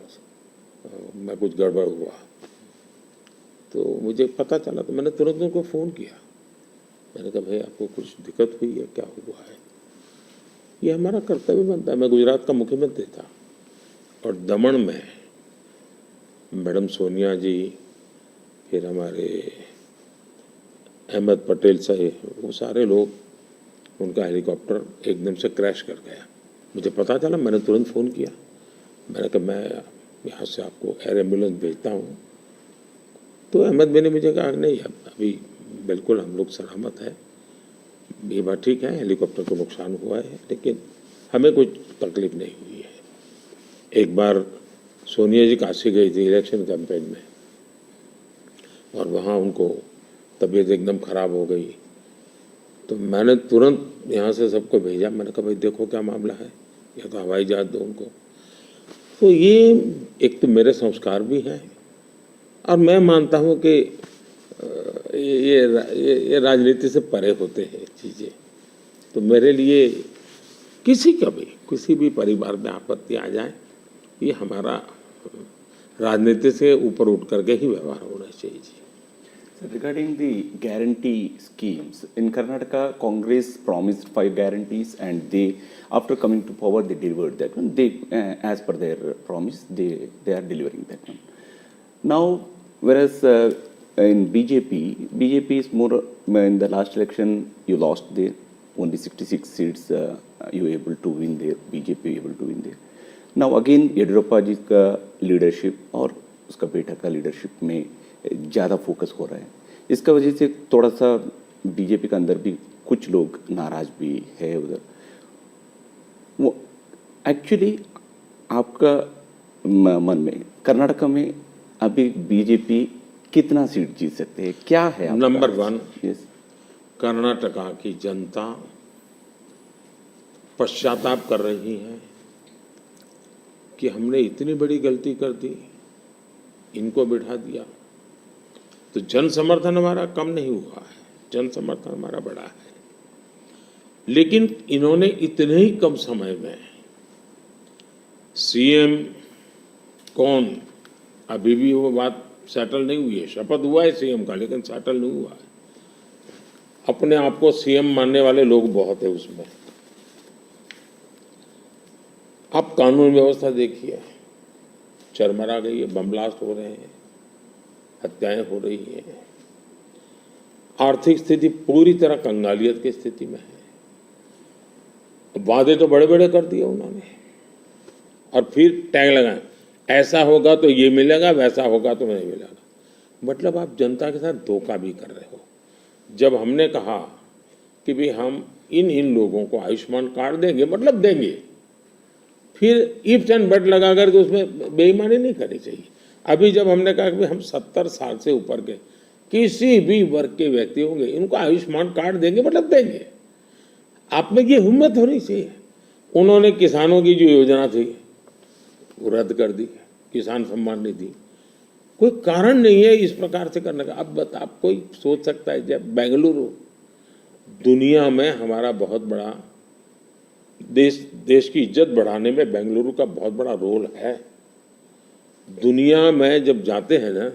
में कुछ गड़बड़ हुआ तो मुझे पता चला, तो मैंने तुरंत उनको फ़ोन किया। मैंने कहा भाई आपको कुछ दिक्कत हुई है, क्या हुआ है? ये हमारा कर्तव्य बनता है। मैं गुजरात का मुख्यमंत्री था और दमन में मैडम सोनिया जी, फिर हमारे अहमद पटेल साहब, वो सारे लोग, उनका हेलीकॉप्टर एकदम से क्रैश कर गया। मुझे पता चला, मैंने तुरंत फ़ोन किया। मैंने कहा मैं यहाँ से आपको एयर एम्बुलेंस भेजता हूँ। तो अहमद भाई ने मुझे कहा नहीं, अभी बिल्कुल हम लोग सलामत है, ये बात ठीक है, हेलीकॉप्टर को नुकसान हुआ है लेकिन हमें कुछ तकलीफ नहीं हुई है। एक बार सोनिया जी काशी गई थी इलेक्शन कैंपेन में और वहाँ उनको तबीयत एकदम ख़राब हो गई, तो मैंने तुरंत यहाँ से सबको भेजा। मैंने कहा भाई देखो क्या मामला है, या तो हवाई जहाज दो उनको। तो ये एक तो मेरे संस्कार भी हैं और मैं मानता हूँ कि ये राजनीति से परे होते हैं चीज़ें। तो मेरे लिए किसी भी परिवार में आपत्ति आ जाए, ये हमारा राजनीति से ऊपर उठ करके ही व्यवहार होना चाहिए जी। Regarding the guarantee schemes, in Karnataka, Congress promised 5 guarantees, and they, after coming to power, they delivered that one. They, as per their promise, they are delivering that one. Now, whereas in BJP is more, in the last election, you lost there, only 66 seats you were able to win there, BJP able to win there. Now again, Yediyurappa जी का leadership और उसका बेटा का leadership में ज़्यादा focus हो रहा है। इसका वजह से थोड़ा सा बीजेपी के अंदर भी कुछ लोग नाराज भी है उधर। वो एक्चुअली आपका मन में कर्नाटक में अभी बीजेपी कितना सीट जीत सकते हैं, क्या है? नंबर 1, यस, कर्नाटका की जनता पश्चाताप कर रही है कि हमने इतनी बड़ी गलती कर दी, इनको बिठा दिया। तो जन समर्थन हमारा कम नहीं हुआ है, जन समर्थन हमारा बढ़ा है। लेकिन इन्होंने इतने ही कम समय में सीएम कौन, अभी भी वो बात सेटल नहीं हुई है। शपथ हुआ है सीएम का लेकिन सेटल नहीं हुआ है। अपने आप को सीएम मानने वाले लोग बहुत है उसमें। आप कानून व्यवस्था देखिए, चरमरा गई है, बम ब्लास्ट हो रहे हैं, हत्याएं हो रही हैं, आर्थिक स्थिति पूरी तरह कंगालियत की स्थिति में है। वादे तो बड़े बड़े कर दिए उन्होंने और फिर टैग लगाए, ऐसा होगा तो ये मिलेगा, वैसा होगा तो नहीं मिलेगा। मतलब आप जनता के साथ धोखा भी कर रहे हो। जब हमने कहा कि भाई हम इन लोगों को आयुष्मान कार्ड देंगे, मतलब देंगे, फिर इफ्स एंड बट लगा करके उसमें बेईमानी नहीं करनी चाहिए। अभी जब हमने कहा कि हम 70 साल से ऊपर के किसी भी वर्ग के व्यक्ति होंगे, इनको आयुष्मान कार्ड देंगे, मतलब देंगे। आप में ये हिम्मत होनी चाहिए। उन्होंने किसानों की जो योजना थी वो रद्द कर दी, किसान सम्मान निधि। कोई कारण नहीं है इस प्रकार से करने का। अब आप कोई सोच सकता है, जब बेंगलुरु दुनिया में हमारा बहुत बड़ा देश की इज्जत बढ़ाने में बेंगलुरु का बहुत बड़ा रोल है। दुनिया में जब जाते हैं ना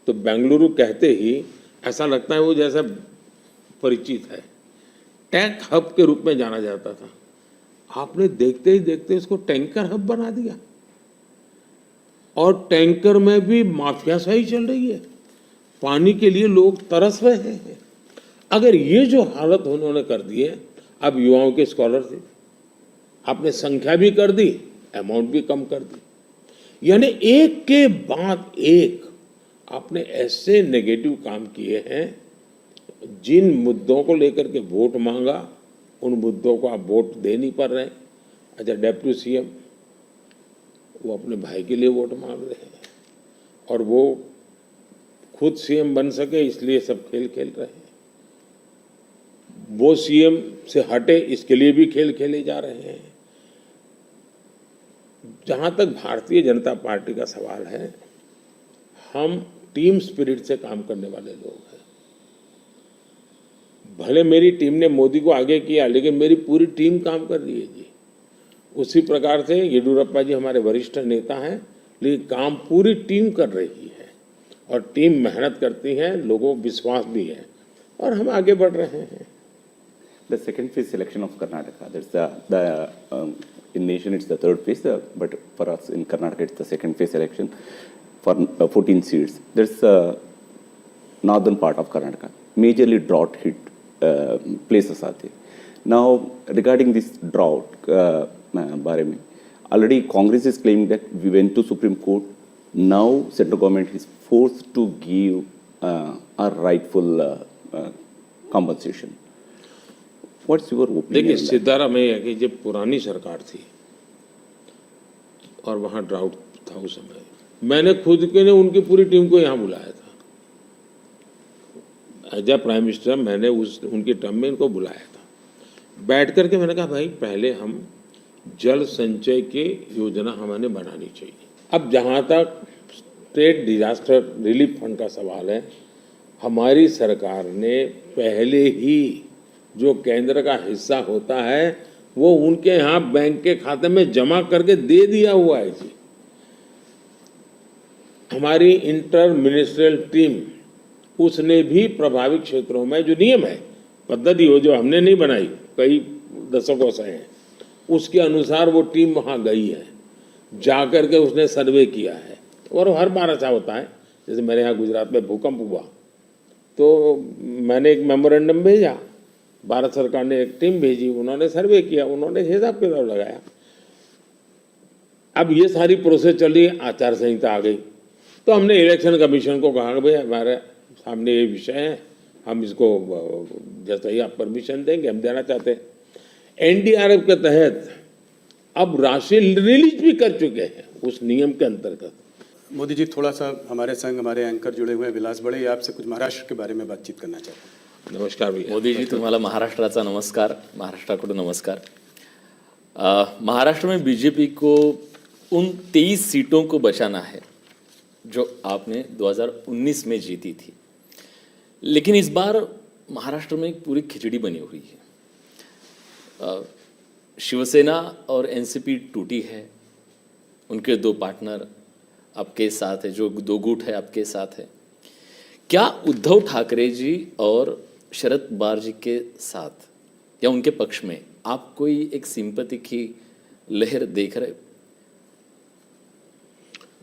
तो बेंगलुरु कहते ही ऐसा लगता है वो जैसा परिचित है। टैंक हब के रूप में जाना जाता था, आपने देखते ही देखते उसको टैंकर हब बना दिया और टैंकर में भी माफिया सही चल रही है। पानी के लिए लोग तरस रहे हैं। अगर ये जो हालत उन्होंने कर दी है, अब युवाओं के स्कॉलरशिप आपने संख्या भी कर दी, अमाउंट भी कम कर दी। यानी एक के बाद एक आपने ऐसे नेगेटिव काम किए हैं। जिन मुद्दों को लेकर के वोट मांगा, उन मुद्दों को आप वोट दे नहीं पा रहे हैं। अच्छा, डेप्यूटी सीएम वो अपने भाई के लिए वोट मांग रहे हैं और वो खुद सीएम बन सके इसलिए सब खेल खेल रहे हैं। वो सीएम से हटे इसके लिए भी खेल खेले जा रहे हैं। जहां तक भारतीय जनता पार्टी का सवाल है, हम टीम स्पिरिट से काम करने वाले लोग हैं। भले मेरी टीम ने मोदी को आगे किया, लेकिन मेरी पूरी टीम काम कर रही है जी। उसी प्रकार से येडियुरप्पा जी हमारे वरिष्ठ नेता हैं, लेकिन काम पूरी टीम कर रही है और टीम मेहनत करती है, लोगों को विश्वास भी है और हम आगे बढ़ रहे हैं। The second phase selection of Karnataka, that's in nation it's the third phase, but for us in Karnataka it's the second phase election for 14 seats. There's northern part of Karnataka, majorly drought hit places are there. Now regarding this drought, बारे में already Congress is claiming that we went to Supreme Court. Now central government is forced to give a rightful compensation. What's your opinion? देखिए, on that? सिद्धारा में है कि जब पुरानी सरकार थी और वहाँ ड्राउट था उस समय, मैंने खुद के ने उनकी पूरी टीम को यहाँ बुलाया था। एज ए प्राइम मिनिस्टर मैंने उनकी टर्म में इनको बुलाया था। बैठ करके मैंने कहा भाई पहले हम जल संचय की योजना हमें बनानी चाहिए। अब जहाँ तक स्टेट डिजास्टर रिलीफ फंड का सवाल है, हमारी सरकार ने पहले ही जो केंद्र का हिस्सा होता है वो उनके यहाँ बैंक के खाते में जमा करके दे दिया हुआ है जी। हमारी इंटर मिनिस्ट्रियल टीम उसने भी प्रभावित क्षेत्रों में जो नियम है, पद्धति हो जो हमने नहीं बनाई, कई दशकों से है, उसके अनुसार वो टीम वहाँ गई है, जा करके उसने सर्वे किया है। और हर बार ऐसा होता है, जैसे मेरे यहाँ गुजरात में भूकंप हुआ तो मैंने एक मेमोरेंडम भेजा, भारत सरकार ने एक टीम भेजी, उन्होंने सर्वे किया, उन्होंने हिसाब किताब लगाया। अब ये सारी प्रोसेस चली, आचार संहिता आ गई, तो हमने इलेक्शन कमीशन को कहा कि भाई हमारे सामने ये विषय है, हम इसको जैसा ही आप परमिशन देंगे हम देना चाहते हैं। एनडीआरएफ के तहत अब राशि रिलीज भी कर चुके हैं उस नियम के अंतर्गत। मोदी जी, थोड़ा सा हमारे संग हमारे एंकर जुड़े हुए हैं विलास बड़े, आपसे कुछ महाराष्ट्र के बारे में बातचीत करना चाहते हैं। नमस्कार भैया। मोदी जी, तुम्हाला महाराष्ट्राचा नमस्कार, महाराष्ट्राकडून नमस्कार। महाराष्ट्र में बीजेपी को उन 23 सीटों को बचाना है जो आपने 2019 में जीती थी, लेकिन इस बार महाराष्ट्र में एक पूरी खिचड़ी बनी हुई है। शिवसेना और एनसीपी टूटी है, उनके दो पार्टनर आपके साथ है, जो दो गुट है आपके साथ है। क्या उद्धव ठाकरे जी और शरद पवार जी के साथ या उनके पक्ष में आप कोई एक सिंपैथी की लहर देख रहे?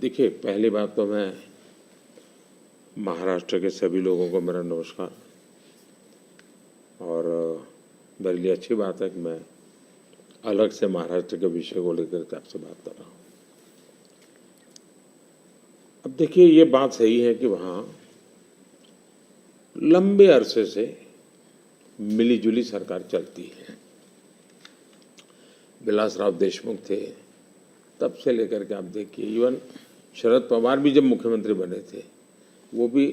देखिए, पहली बात तो मैं महाराष्ट्र के सभी लोगों को मेरा नमस्कार, और मेरे लिए अच्छी बात है कि मैं अलग से महाराष्ट्र के विषय को लेकर के आपसे बात कर रहा हूँ। अब देखिए, ये बात सही है कि वहाँ लंबे अरसे से मिलीजुली सरकार चलती है। विलासराव देशमुख थे, तब से लेकर के आप देखिए, इवन शरद पवार भी जब मुख्यमंत्री बने थे वो भी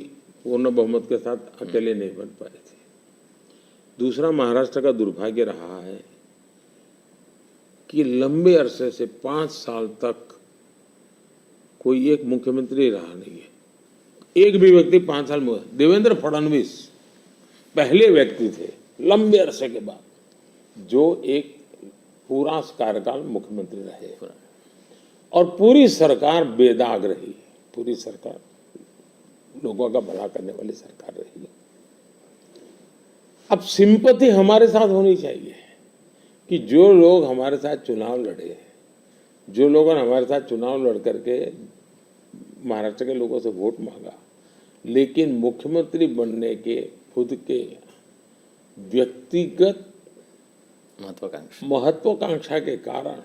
पूर्ण बहुमत के साथ अकेले नहीं बन पाए थे। दूसरा, महाराष्ट्र का दुर्भाग्य रहा है कि लंबे अरसे से 5 साल तक कोई एक मुख्यमंत्री रहा नहीं है। एक भी व्यक्ति 5 साल में, देवेंद्र फडणवीस पहले व्यक्ति थे लंबे अरसे के बाद जो एक पूरा कार्यकाल मुख्यमंत्री रहे, और पूरी सरकार बेदाग रही, पूरी सरकार लोगों का भला करने वाली सरकार रही। अब सिंपैथी हमारे साथ होनी चाहिए कि जो लोग हमारे साथ चुनाव लड़े, जो लोगों ने हमारे साथ चुनाव लड़ करके महाराष्ट्र के लोगों से वोट मांगा, लेकिन मुख्यमंत्री बनने के खुद के व्यक्तिगत महत्वाकांक्षा के कारण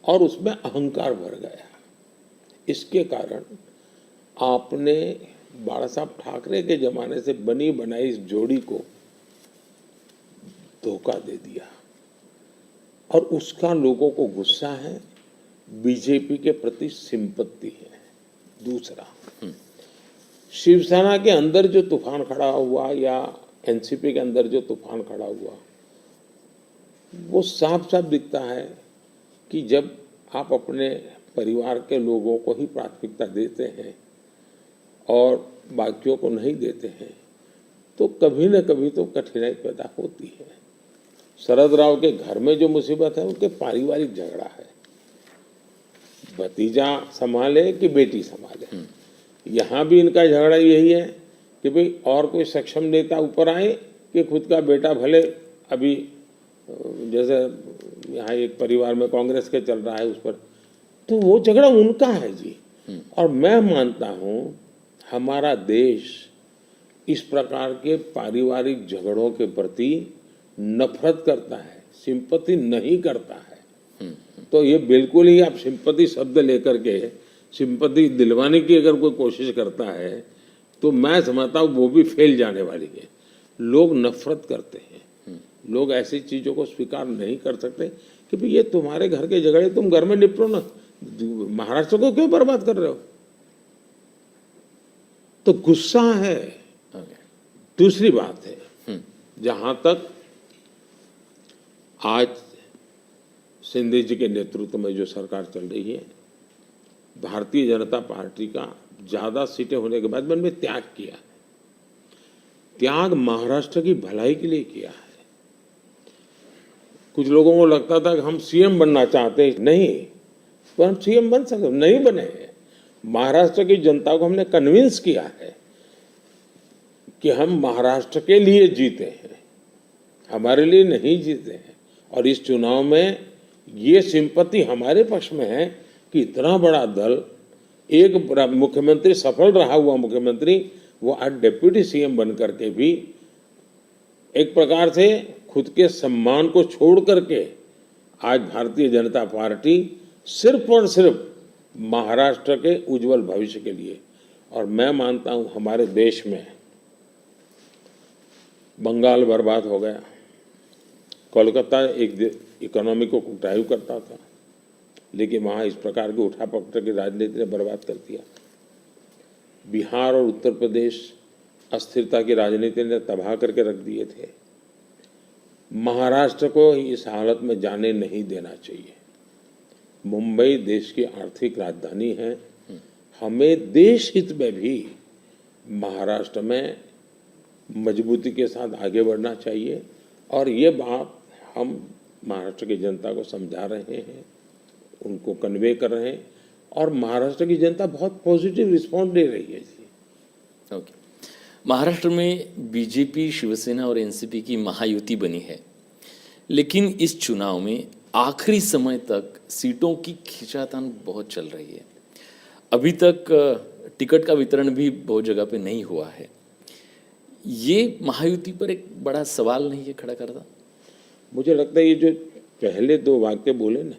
और उसमें अहंकार भर गया, इसके कारण आपने बाला साहब ठाकरे के जमाने से बनी बनाई इस जोड़ी को धोखा दे दिया, और उसका लोगों को गुस्सा है, बीजेपी के प्रति सिंपत्ति है। दूसरा, शिवसेना के अंदर जो तूफान खड़ा हुआ या एनसीपी के अंदर जो तूफान खड़ा हुआ, वो साफ साफ दिखता है कि जब आप अपने परिवार के लोगों को ही प्राथमिकता देते हैं और बाकियों को नहीं देते हैं, तो कभी न कभी तो कठिनाई पैदा होती है। शरद राव के घर में जो मुसीबत है उनके पारिवारिक झगड़ा है, भतीजा संभाले कि बेटी संभाले। यहाँ भी इनका झगड़ा यही है कि भाई और कोई सक्षम नेता ऊपर आए कि खुद का बेटा भले अभी जैसे यहाँ एक परिवार में कांग्रेस के चल रहा है उस पर, तो वो झगड़ा उनका है जी। और मैं मानता हूँ हमारा देश इस प्रकार के पारिवारिक झगड़ों के प्रति नफरत करता है, सिंपैथी नहीं करता है। तो ये बिल्कुल ही आप सिंपैथी शब्द लेकर के सिंपैथी दिलवाने की अगर कोई कोशिश करता है तो मैं समझता हूँ वो भी फेल जाने वाली है। लोग नफरत करते हैं, लोग ऐसी चीजों को स्वीकार नहीं कर सकते कि भाई ये तुम्हारे घर के झगड़े, तुम घर में निपटो ना, महाराष्ट्र को क्यों बर्बाद कर रहे हो। तो गुस्सा है। दूसरी बात है, जहां तक आज शिंदे जी के नेतृत्व में जो सरकार चल रही है, भारतीय जनता पार्टी का ज्यादा सीटें होने के बाद मैंने त्याग किया। त्याग महाराष्ट्र की भलाई के लिए किया है। कुछ लोगों को लगता था कि हम सीएम बनना चाहते हैं, नहीं, पर हम सीएम बन सकते नहीं बने। महाराष्ट्र की जनता को हमने कन्विंस किया है कि हम महाराष्ट्र के लिए जीते हैं, हमारे लिए नहीं जीते हैं। और इस चुनाव में ये सिंपैथी हमारे पक्ष में है कि इतना बड़ा दल, एक मुख्यमंत्री, सफल रहा हुआ मुख्यमंत्री, वो आज डिप्टी सीएम बन करके भी एक प्रकार से खुद के सम्मान को छोड़ करके आज भारतीय जनता पार्टी सिर्फ और सिर्फ महाराष्ट्र के उज्जवल भविष्य के लिए। और मैं मानता हूं हमारे देश में बंगाल बर्बाद हो गया, कोलकाता एक इकोनॉमी को ड्राइव करता था, लेकिन वहाँ इस प्रकार की उठापटक की राजनीति ने बर्बाद कर दिया। बिहार और उत्तर प्रदेश अस्थिरता की राजनीति ने तबाह करके रख दिए थे। महाराष्ट्र को इस हालत में जाने नहीं देना चाहिए। मुंबई देश की आर्थिक राजधानी है, हमें देश हित में भी महाराष्ट्र में मजबूती के साथ आगे बढ़ना चाहिए। और ये बात हम महाराष्ट्र की जनता को समझा रहे हैं, उनको कन्वे कर रहे हैं, और महाराष्ट्र की जनता बहुत पॉजिटिव रिस्पॉन्स दे रही है जी। ओके, महाराष्ट्र में बीजेपी, शिवसेना और एनसीपी की महायुति बनी है, लेकिन इस चुनाव में आखिरी समय तक सीटों की खींचातान बहुत चल रही है। अभी तक टिकट का वितरण भी बहुत जगह पे नहीं हुआ है। ये महायुति पर एक बड़ा सवाल नहीं है खड़ा करता? मुझे लगता है ये जो पहले दो वाक्य बोले ना,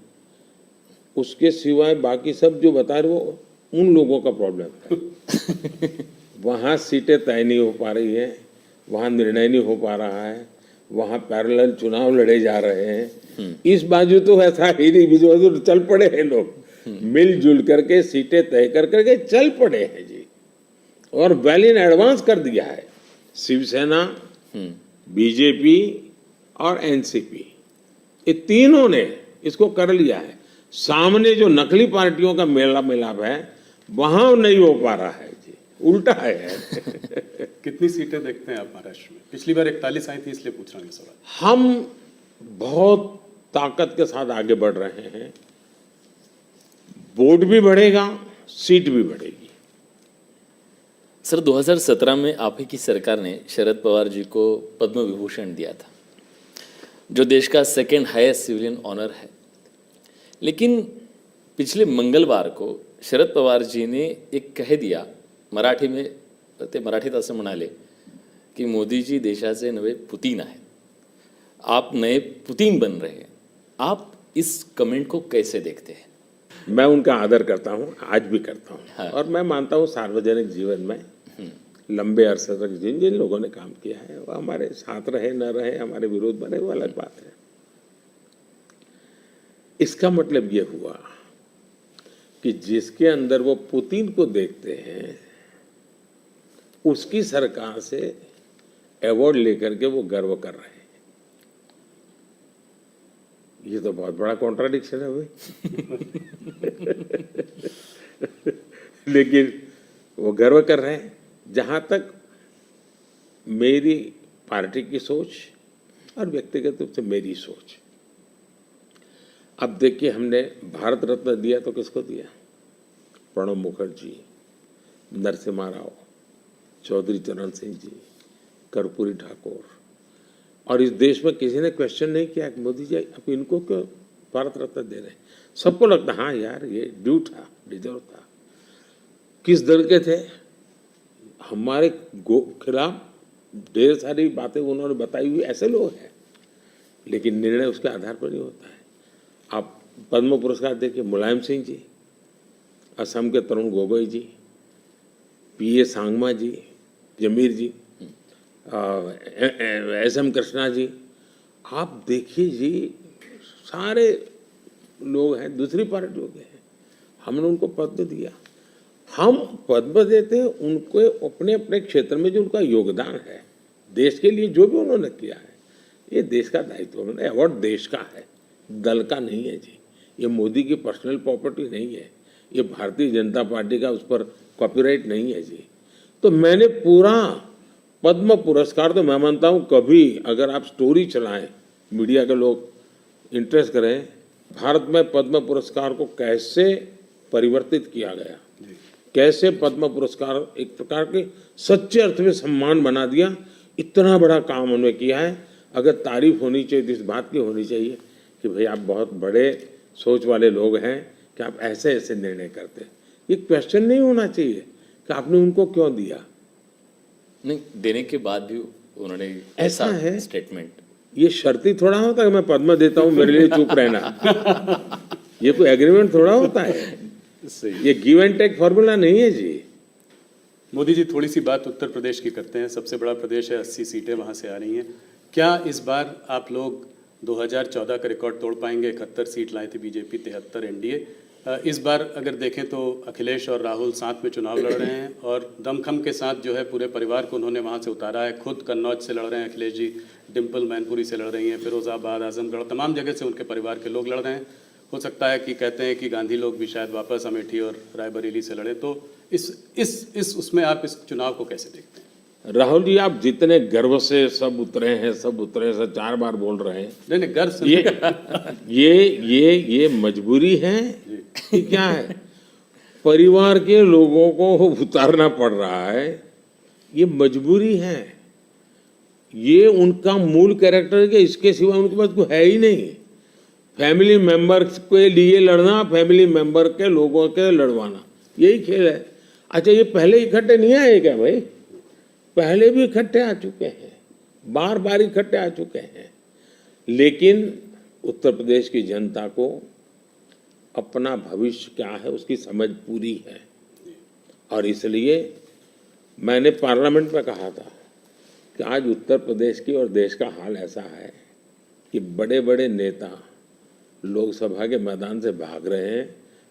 उसके सिवाय बाकी सब जो बता रहे वो उन लोगों का प्रॉब्लम है। वहाँ सीटें तय नहीं हो पा रही हैं, वहाँ निर्णय नहीं हो पा रहा है, वहाँ पैरेलल चुनाव लड़े जा रहे हैं। इस बाजू तो ऐसा ही नहीं, बीच बाजू तो चल पड़े हैं लोग, मिलजुल करके सीटें तय कर करके चल पड़े हैं जी, और वेल इन एडवांस कर दिया है। शिवसेना, बीजेपी और एनसीपी, ये तीनों ने इसको कर लिया है। सामने जो नकली पार्टियों का मेला मिलाप है वहां नहीं हो पा रहा है जी, उल्टा है। कितनी सीटें देखते हैं आप महाराष्ट्र में? पिछली बार 41 आई थी, इसलिए पूछ रहा हूँ ये सवाल। हम बहुत ताकत के साथ आगे बढ़ रहे हैं, वोट भी बढ़ेगा, सीट भी बढ़ेगी। सर, 2017 में आप ही की सरकार ने शरद पवार जी को पद्म विभूषण दिया था, जो देश का सेकेंड हाईएस्ट सिविलियन ऑनर है। लेकिन पिछले मंगलवार को शरद पवार जी ने एक कह दिया, मराठी में ते मराठीत असं म्हणाले की मोदी जी देशाचे नवे पुतीन आहे, आप नए पुतीन बन रहे हैं। आप इस कमेंट को कैसे देखते हैं? मैं उनका आदर करता हूं, आज भी करता हूं। हाँ। और मैं मानता हूं सार्वजनिक जीवन में लंबे अरसे तक जिन जिन लोगों ने काम किया है वो हमारे साथ रहे न रहे, हमारे विरोध में रहे, वो अलग बात है। इसका मतलब ये हुआ कि जिसके अंदर वो पुतिन को देखते हैं उसकी सरकार से अवार्ड लेकर के वो गर्व कर रहे हैं। ये तो बहुत बड़ा कॉन्ट्राडिक्शन है भाई। लेकिन वो गर्व कर रहे हैं। जहां तक मेरी पार्टी की सोच और व्यक्तिगत रूप से मेरी सोच। अब देखिए, हमने भारत रत्न दिया तो किसको दिया? प्रणब मुखर्जी, नरसिम्हा राव, चौधरी चरण सिंह जी, कर्पूरी ठाकुर, और इस देश में किसी ने क्वेश्चन नहीं किया कि मोदी जी अब इनको क्यों भारत रत्न दे रहे हैं। सबको लगता हाँ यार ये ड्यू था, डिजर्व था। किस दल के थे? हमारे खिलाफ ढेर सारी बातें उन्होंने बताई हुई ऐसे लोग हैं, लेकिन निर्णय उसके आधार पर नहीं होता है। आप पद्म पुरस्कार देखिए, मुलायम सिंह जी, असम के तरुण गोगोई जी, पीए सांगमा जी, जमीर जी, एसएम कृष्णा जी, आप देखिए जी, सारे लोग हैं दूसरी पार्टियों के हैं, हमने उनको पद्म दिया। हम पद्म देते हैं उनको अपने अपने क्षेत्र में जो उनका योगदान है, देश के लिए जो भी उन्होंने किया है, ये देश का दायित्व है। अवार्ड देश का है, दल का नहीं है जी। ये मोदी की पर्सनल प्रॉपर्टी नहीं है, ये भारतीय जनता पार्टी का उस पर कॉपीराइट नहीं है जी। तो मैंने पूरा पद्म पुरस्कार, तो मैं मानता हूँ कभी अगर आप स्टोरी चलाएं, मीडिया के लोग इंटरेस्ट करें, भारत में पद्म पुरस्कार को कैसे परिवर्तित किया गया, कैसे पद्म पुरस्कार एक प्रकार के सच्चे अर्थ में सम्मान बना दिया, इतना बड़ा काम उन्होंने किया है। अगर तारीफ होनी चाहिए तो इस बात की होनी चाहिए कि भाई आप बहुत बड़े सोच वाले लोग हैं कि आप ऐसे ऐसे निर्णय करते हैं। ये क्वेश्चन नहीं होना चाहिए कि आपने उनको क्यों दिया। नहीं, देने के बाद भी उन्होंने ऐसा है स्टेटमेंट, ये शर्ती थोड़ा होता है कि मैं पद्म देता हूँ मेरे लिए चुप रहना। ये कोई एग्रीमेंट थोड़ा होता है, ये गिव एंड टेक फॉर्मूला नहीं है जी। मोदी जी, थोड़ी सी बात उत्तर प्रदेश की करते हैं। सबसे बड़ा प्रदेश है, 80 सीटें वहाँ से आ रही हैं। क्या इस बार आप लोग 2014 का रिकॉर्ड तोड़ पाएंगे? 71 सीट लाए थे बीजेपी, 73 एनडीए। इस बार अगर देखें तो अखिलेश और राहुल साथ में चुनाव लड़ रहे हैं और दमखम के साथ जो है पूरे परिवार को उन्होंने वहाँ से उतारा है। खुद कन्नौज से लड़ रहे हैं अखिलेश जी, डिम्पल मैनपुरी से लड़ रही हैं, फिरोजाबाद, आजमगढ़, तमाम जगह से उनके परिवार के लोग लड़ रहे हैं। हो सकता है कि कहते हैं कि गांधी लोग भी शायद वापस अमेठी और रायबरेली से लड़े। तो इस उसमें आप इस चुनाव को कैसे देखते हैं? राहुल जी, आप जितने गर्व से सब उतरे हैं, सब उतरे से 4 बार बोल रहे हैं। नहीं, गर्व से ये मजबूरी है कि क्या है? परिवार के लोगों को उतारना पड़ रहा है, ये मजबूरी है। ये उनका मूल कैरेक्टर है कि इसके सिवा उनके पास कोई है ही नहीं। फैमिली मेंबर्स के लिए लड़ना, फैमिली मेंबर के लोगों के लड़वाना, यही खेल है। अच्छा, ये पहले इकट्ठे नहीं आए क्या भाई? पहले भी इकट्ठे आ चुके हैं, बार बार इकट्ठे आ चुके हैं। लेकिन उत्तर प्रदेश की जनता को अपना भविष्य क्या है उसकी समझ पूरी है, और इसलिए मैंने पार्लियामेंट में कहा था कि आज उत्तर प्रदेश की और देश का हाल ऐसा है कि बड़े बड़े नेता लोकसभा के मैदान से भाग रहे हैं,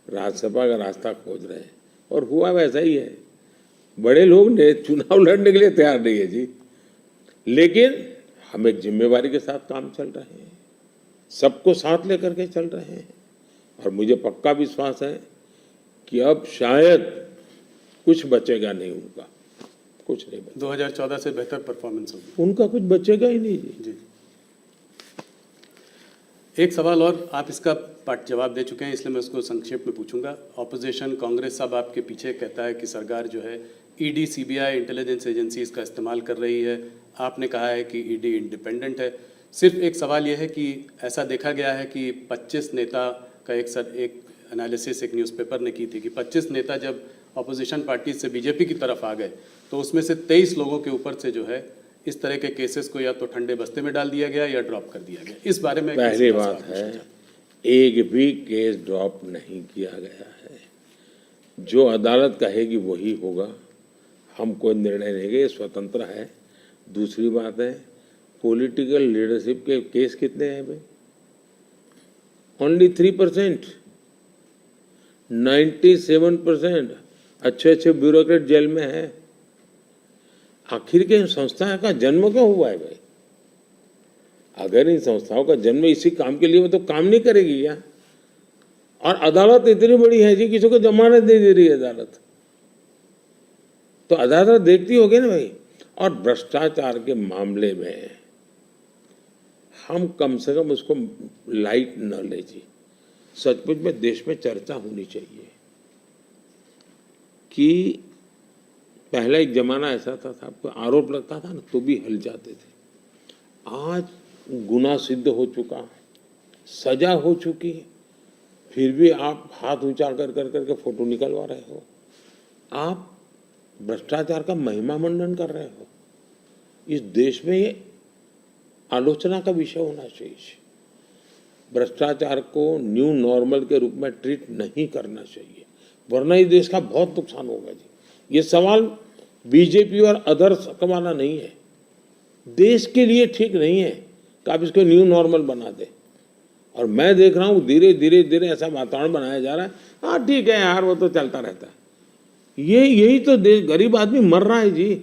राज्यसभा का रास्ता खोज रहे हैं, और हुआ वैसा ही है। बड़े लोग ने चुनाव लड़ने के लिए तैयार नहीं है जी। लेकिन हम एक जिम्मेवारी के साथ काम चल रहे हैं, सबको साथ लेकर के चल रहे हैं, और मुझे पक्का विश्वास है कि अब शायद कुछ बचेगा नहीं उनका, कुछ नहीं बचेगा। 2014 से बेहतर परफॉर्मेंस होगी, उनका कुछ बचेगा ही नहीं जी। एक सवाल और, आप इसका पार्ट जवाब दे चुके हैं इसलिए मैं उसको संक्षेप में पूछूंगा। ऑपोजिशन कांग्रेस सब आपके पीछे कहता है कि सरकार जो है ईडी, सीबीआई, इंटेलिजेंस एजेंसीज का इस्तेमाल कर रही है। आपने कहा है कि ईडी इंडिपेंडेंट है। सिर्फ एक सवाल यह है कि ऐसा देखा गया है कि 25 नेता का एक एनालिसिस एक न्यूज़पेपर ने की थी कि 25 नेता जब ऑपोजिशन पार्टी से बीजेपी की तरफ आ गए तो उसमें से 23 लोगों के ऊपर से जो है इस तरह के केसेस को या तो ठंडे बस्ते में डाल दिया गया या ड्रॉप कर दिया गया। इस बारे में पहली बात है, एक भी केस ड्रॉप नहीं किया गया है। जो अदालत कहेगी वही होगा, हम कोई निर्णय नहीं लेंगे, स्वतंत्र है। दूसरी बात है, पॉलिटिकल लीडरशिप के केस कितने हैं भाई? ओनली 3%। 97% अच्छे अच्छे ब्यूरोक्रेट जेल में है। आखिर के इन संस्था का जन्म क्यों हुआ है भाई? अगर इन संस्थाओं का जन्म इसी काम के लिए हो तो काम नहीं करेगी क्या? और अदालत इतनी बड़ी है जी, किसी को जमानत नहीं दे रही है अदालत, तो अदालत देखती होगी ना भाई। और भ्रष्टाचार के मामले में हम कम से कम उसको लाइट न ले जी। सचमुच में देश में चर्चा होनी चाहिए कि पहले एक जमाना ऐसा था आपको आरोप लगता था ना तो भी हल जाते थे। आज गुनाह सिद्ध हो चुका, सजा हो चुकी, फिर भी आप हाथ ऊंचा कर कर करके फोटो निकलवा रहे हो। आप भ्रष्टाचार का महिमा मंडन कर रहे हो। इस देश में ये आलोचना का विषय होना चाहिए। भ्रष्टाचार को न्यू नॉर्मल के रूप में ट्रीट नहीं करना चाहिए, वरना इस देश का बहुत नुकसान होगा जी। ये सवाल बीजेपी और अदर्स का वाला नहीं है, देश के लिए ठीक नहीं है कि आप इसको न्यू नॉर्मल बना दे। और मैं देख रहा हूँ धीरे धीरे धीरे ऐसा वातावरण बनाया जा रहा है, हाँ ठीक है यार वो तो चलता रहता है। यही तो देश, गरीब आदमी मर रहा है जी।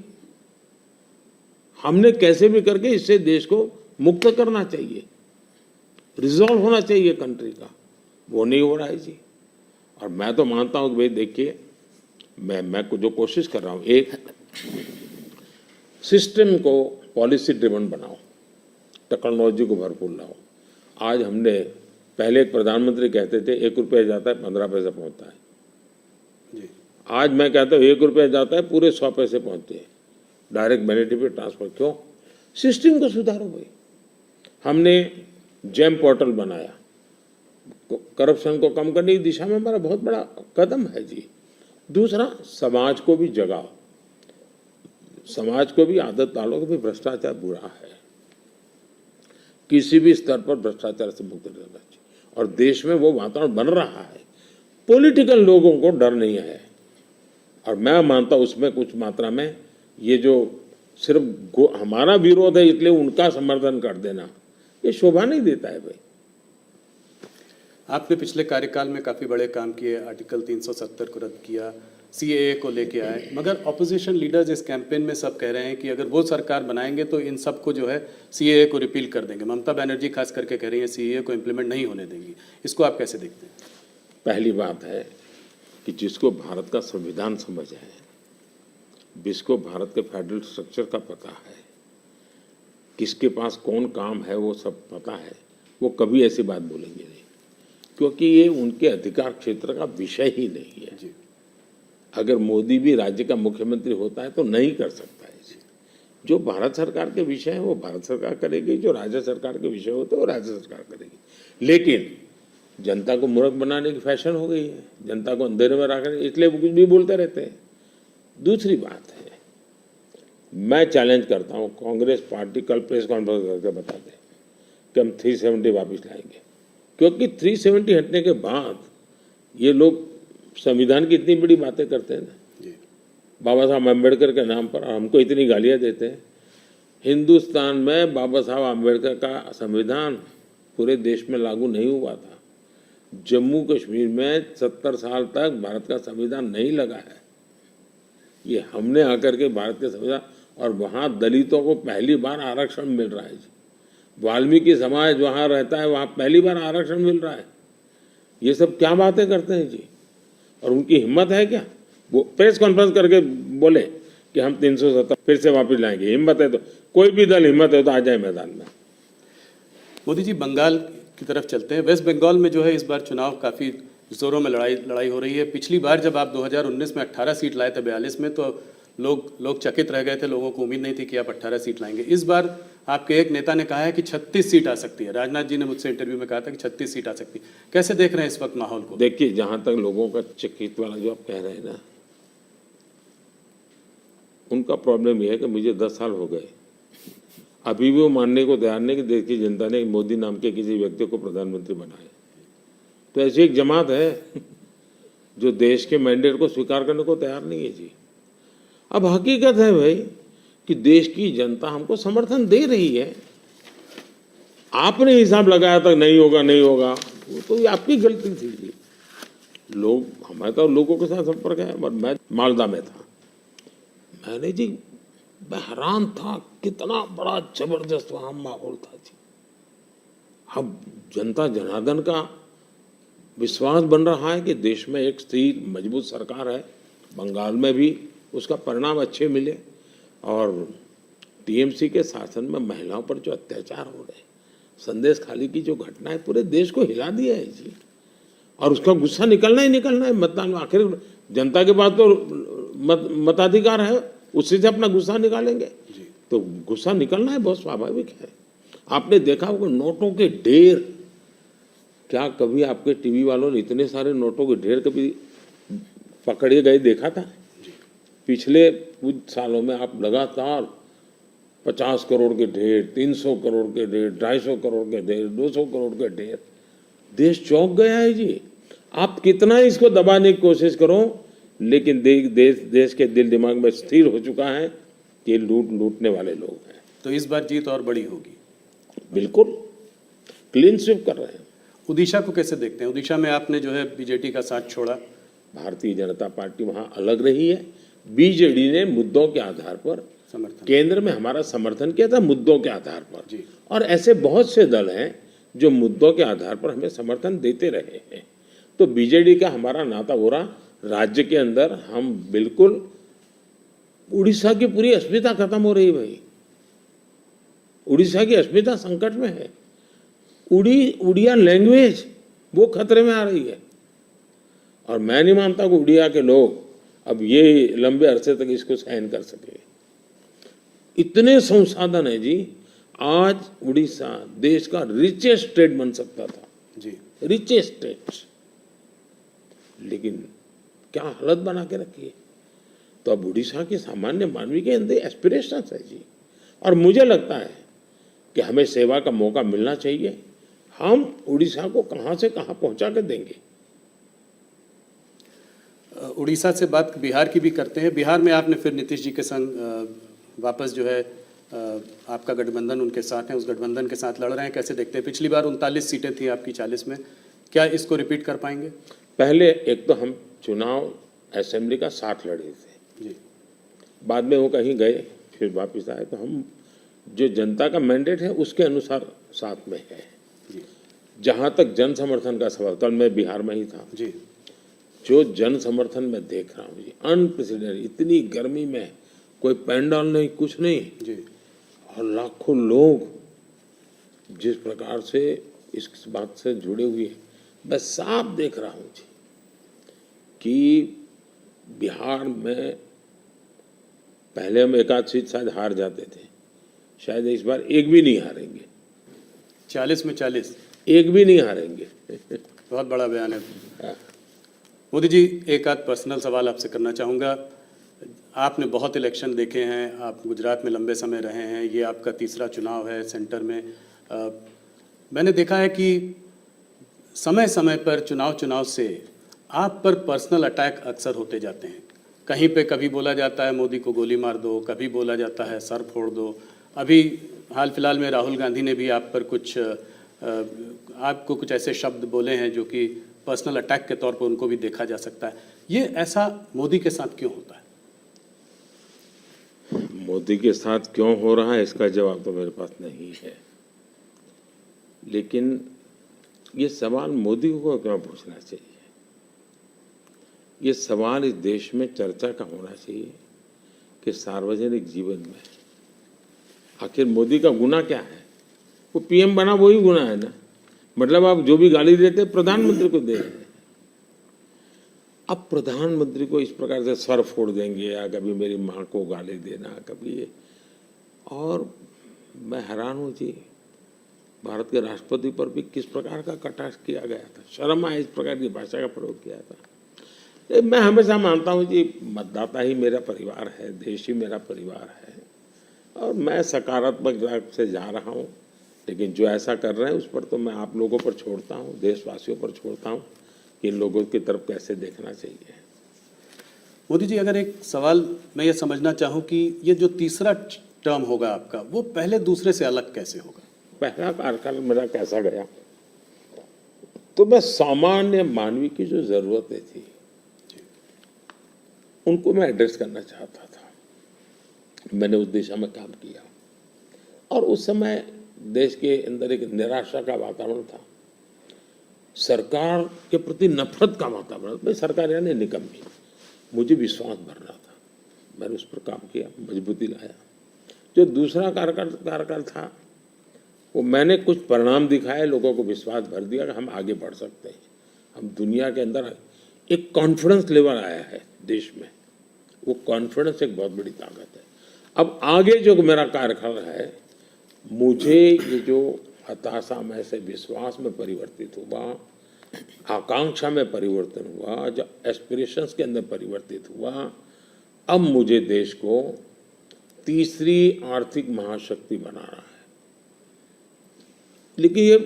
हमने कैसे भी करके इससे देश को मुक्त करना चाहिए, रिजॉल्व होना चाहिए कंट्री का, वो नहीं हो रहा है जी। और मैं तो मानता हूँ कि भाई देखिए, मैं जो कोशिश कर रहा हूँ, एक सिस्टम को पॉलिसी ड्रिवन बनाओ, टेक्नोलॉजी को भरपूर लाओ। आज हमने, पहले एक प्रधानमंत्री कहते थे 1 रुपया जाता है 15 पैसे पहुंचता है जी। आज मैं कहता हूँ 1 रुपया जाता है पूरे 100 पैसे पहुंचते हैं, डायरेक्ट बेनिफिट पे ट्रांसफर। क्यों? सिस्टम को सुधारो भाई। हमने जेम पोर्टल बनाया, करप्शन को कम करने की दिशा में हमारा बहुत बड़ा कदम है जी। दूसरा, समाज को भी जगाओ, समाज को भी आदत डालो कि भाई भ्रष्टाचार बुरा है, किसी भी स्तर पर भ्रष्टाचार से मुक्त रहना चाहिए। और देश में वो वातावरण बन रहा है, पॉलिटिकल लोगों को डर नहीं है। और मैं मानता हूं उसमें कुछ मात्रा में ये जो सिर्फ हमारा विरोध है इसलिए उनका समर्थन कर देना, ये शोभा नहीं देता है भाई। आपने पिछले कार्यकाल में काफ़ी बड़े काम किए, आर्टिकल 370 को रद्द किया, सीएए को लेके आए, मगर ऑपोजिशन लीडर्स इस कैंपेन में सब कह रहे हैं कि अगर वो सरकार बनाएंगे तो इन सबको जो है सीएए को रिपील कर देंगे। ममता बनर्जी खास करके कह रही है सीएए को इम्प्लीमेंट नहीं होने देंगी। इसको आप कैसे देखते हैं? पहली बात है कि जिसको भारत का संविधान समझ है, जिसको भारत के फेडरल स्ट्रक्चर का पता है, किसके पास कौन काम है वो सब पता है, वो कभी ऐसी बात बोलेंगे नहीं, क्योंकि ये उनके अधिकार क्षेत्र का विषय ही नहीं है। अगर मोदी भी राज्य का मुख्यमंत्री होता है तो नहीं कर सकता है। जो भारत सरकार के विषय है वो भारत सरकार करेगी, जो राज्य सरकार के विषय होते हैं वो राज्य सरकार करेगी। लेकिन जनता को मूर्ख बनाने की फैशन हो गई है, जनता को अंधेरे में रखने, इसलिए वो कुछ भी बोलते रहते हैं। दूसरी बात है, मैं चैलेंज करता हूँ कांग्रेस पार्टी कल प्रेस कॉन्फ्रेंस करके बता दे कि हम 370 वापस लाएंगे, क्योंकि 370 हटने के बाद ये लोग संविधान की इतनी बड़ी बातें करते हैं ना, बाबा साहब अम्बेडकर के नाम पर, हमको इतनी गालियां देते हैं। हिंदुस्तान में बाबा साहब अम्बेडकर का संविधान पूरे देश में लागू नहीं हुआ था। जम्मू कश्मीर में 70 साल तक भारत का संविधान नहीं लगा है। ये हमने आकर के भारत के संविधान, और वहाँ दलितों को पहली बार आरक्षण मिल रहा है जी। वाल्मीकि समाज वहाँ रहता है, वहाँ पहली बार आरक्षण मिल रहा है। ये सब क्या बातें करते हैं जी। और उनकी हिम्मत है क्या? वो प्रेस कॉन्फ्रेंस करके बोले कि हम 370 फिर से वापस लाएंगे। हिम्मत है तो कोई भी दल हिम्मत है तो आ जाए मैदान में। मोदी जी, बंगाल की तरफ चलते हैं। वेस्ट बंगाल में जो है इस बार चुनाव काफ़ी जोरों में लड़ाई हो रही है। पिछली बार जब आप 2019 में 18 सीट लाए थे 42 में, तो लोग चकित रह गए थे, लोगों को उम्मीद नहीं थी कि आप 18 सीट लाएंगे। इस बार आपके एक नेता ने कहा है कि 36 सीट आ सकती है। राजनाथ जी ने मुझसे इंटरव्यू में कहा था कि 36 सीट आ सकती है। कैसे देख रहे हैं इस वक्त माहौल को? देखिए, जहाँ तक लोगों का चकित वाला जो आप कह रहे हैं ना, उनका प्रॉब्लम यह है कि मुझे 10 साल हो गए, अभी भी वो मानने को तैयार नहीं कि देश की जनता ने मोदी नाम के किसी व्यक्ति को प्रधानमंत्री बनाया। तो ऐसी एक जमात है जो देश के मैंडेट को स्वीकार करने को तैयार नहीं है जी। अब हकीकत है भाई कि देश की जनता हमको समर्थन दे रही है। आपने हिसाब लगाया था नहीं होगा नहीं होगा, वो तो आपकी गलती थी जी। लोग, हमारे तो लोगों के साथ संपर्क है। मैं मालदा में था, मैंने जी हैरान था कितना बड़ा जबरदस्त वहां माहौल था जी। अब जनता जनार्दन का विश्वास बन रहा है कि देश में एक स्थिर मजबूत सरकार है। बंगाल में भी उसका परिणाम अच्छे मिले। और टीएमसी के शासन में महिलाओं पर जो अत्याचार हो रहे हैं, संदेश खाली की जो घटना है, पूरे देश को हिला दिया है जी। और उसका गुस्सा निकलना ही निकलना है मतदान में। आखिर जनता के पास तो मताधिकार है, उससे से अपना गुस्सा निकालेंगे, तो गुस्सा निकलना है, बहुत स्वाभाविक है। आपने देखा होगा नोटों के ढेर, क्या कभी आपके टीवी वालों ने इतने सारे नोटों के ढेर कभी पकड़े गए देखा था? पिछले कुछ सालों में आप लगातार 50 करोड़ के ढेर, 300 करोड़ के ढेर, 250 करोड़ के ढेर, 200 करोड़ के ढेर, देश चौंक गया है जी। आप कितना इसको दबाने की कोशिश करो, लेकिन देश के दिल दिमाग में स्थिर हो चुका है कि लूटने वाले लोग हैं। तो इस बार जीत और बड़ी होगी। बिल्कुल क्लीन स्वीप कर रहे हैं। उड़ीसा को कैसे देखते हैं? उड़ीसा में आपने जो है बीजेडी का साथ छोड़ा। भारतीय जनता पार्टी वहां अलग रही है। बीजेडी ने मुद्दों के आधार पर समर्थन केंद्र में हमारा समर्थन किया था, मुद्दों के आधार पर जी। और ऐसे बहुत से दल हैं जो मुद्दों के आधार पर हमें समर्थन देते रहे हैं। तो बीजेडी का हमारा नाता हो रहा, राज्य के अंदर हम बिल्कुल, उड़ीसा की पूरी अस्मिता खत्म हो रही है भाई। उड़ीसा की अस्मिता संकट में है। उड़िया लैंग्वेज वो खतरे में आ रही है। और मैं नहीं मानता कि उड़िया के लोग अब ये लंबे अरसे तक इसको सहन कर सके। इतने संसाधन है जी। आज उड़ीसा देश का रिचेस्ट स्टेट बन सकता था जी, रिचेस्ट स्टेट, लेकिन क्या हालत बना के रखी है। तो अब उड़ीसा के सामान्य मानवी के अंदर एस्पिरेशन है जी। और मुझे लगता है कि हमें सेवा का मौका मिलना चाहिए। हम उड़ीसा को कहां से कहां पहुंचा कर देंगे। उड़ीसा से बात बिहार की भी करते हैं। बिहार में आपने फिर नीतीश जी के संग वापस जो है आपका गठबंधन उनके साथ है, उस गठबंधन के साथ लड़ रहे हैं। कैसे देखते हैं? पिछली बार 39 सीटें थी आपकी 40 में, क्या इसको रिपीट कर पाएंगे? पहले एक तो हम चुनाव असेंबली का साथ लड़े थे जी, बाद में वो कहीं गए फिर वापस आए। तो हम जो जनता का मैंडेट है उसके अनुसार साथ में है। जी, जहां तक जन समर्थन का सवाल, कल मैं बिहार में ही था, जी, जो जन समर्थन में देख रहा हूँ जी, अनप्रेसिडेंटेड, इतनी गर्मी में कोई पैंडल नहीं, कुछ नहीं, जी, और लाखों लोग जिस प्रकार से इस बात से जुड़े हुए हैं, मैं साफ देख रहा हूँ जी कि बिहार में पहले हम एक आध सीट शायद हार जाते थे, शायद इस बार एक भी नहीं हारेंगे। 40 में 40, एक भी नहीं हारेंगे। बहुत बड़ा बयान है। हाँ। मोदी जी, एक आध पर्सनल सवाल आपसे करना चाहूँगा। आपने बहुत इलेक्शन देखे हैं, आप गुजरात में लंबे समय रहे हैं, ये आपका तीसरा चुनाव है सेंटर में। मैंने देखा है कि समय समय पर चुनाव से आप पर पर्सनल अटैक अक्सर होते जाते हैं। कहीं पे कभी बोला जाता है मोदी को गोली मार दो, कभी बोला जाता है सर फोड़ दो। अभी हाल फिलहाल में राहुल गांधी ने भी आप पर आपको कुछ ऐसे शब्द बोले हैं जो कि पर्सनल अटैक के तौर पर उनको भी देखा जा सकता है। ये ऐसा मोदी के साथ क्यों होता है? मोदी के साथ क्यों हो रहा है इसका जवाब तो मेरे पास नहीं है, लेकिन ये सवाल मोदी को क्यों पूछना चाहिए? ये सवाल इस देश में चर्चा का होना चाहिए कि सार्वजनिक जीवन में आखिर मोदी का गुनाह क्या है? वो पीएम बना वही गुनाह है ना। मतलब आप जो भी गाली देते हैं प्रधानमंत्री को दे रहे हैं। अब प्रधानमंत्री को इस प्रकार से सर फोड़ देंगे या कभी मेरी माँ को गाली देना, कभी ये। और मैं हैरान हूँ जी, भारत के राष्ट्रपति पर भी किस प्रकार का कटाक्ष किया गया था। शर्म आए इस प्रकार की भाषा का प्रयोग किया था। मैं हमेशा मानता हूँ जी, मतदाता ही मेरा परिवार है, देश ही मेरा परिवार है, और मैं सकारात्मक रूप से जा रहा हूँ। लेकिन जो ऐसा कर रहे हैं उस पर तो मैं आप लोगों पर छोड़ता हूँ, देशवासियों पर छोड़ता हूँ कि इन लोगों की तरफ कैसे देखना चाहिए। मोदी जी, अगर एक सवाल मैं ये समझना चाहूँ कि ये जो तीसरा टर्म होगा आपका, वो पहले दूसरे से अलग कैसे होगा? पहला कार्यकाल मेरा कैसा गया, तो मैं सामान्य मानवी की जो जरूरतें थी उनको मैं एड्रेस करना चाहता था। मैंने उस दिशा में काम किया और उस समय देश के अंदर एक निराशा का वातावरण था, सरकार के प्रति नफरत का वातावरण। भाई सरकार यानी निकम्मी, मुझे विश्वास भर रहा था। मैंने उस पर काम किया, मजबूती लाया। जो दूसरा कार्यकाल था वो मैंने कुछ परिणाम दिखाए, लोगों को विश्वास भर दिया कि हम आगे बढ़ सकते हैं। हम दुनिया के अंदर एक कॉन्फिडेंस लेवल आया है देश में, वो कॉन्फिडेंस एक बहुत बड़ी ताकत है। अब आगे जो मेरा कार्यकाल है, मुझे ये जो हताशा में से विश्वास में परिवर्तित हुआ, आकांक्षा में परिवर्तन हुआ, जो एस्पिरेशंस के अंदर परिवर्तित हुआ, अब मुझे देश को तीसरी आर्थिक महाशक्ति बनाना है। लेकिन ये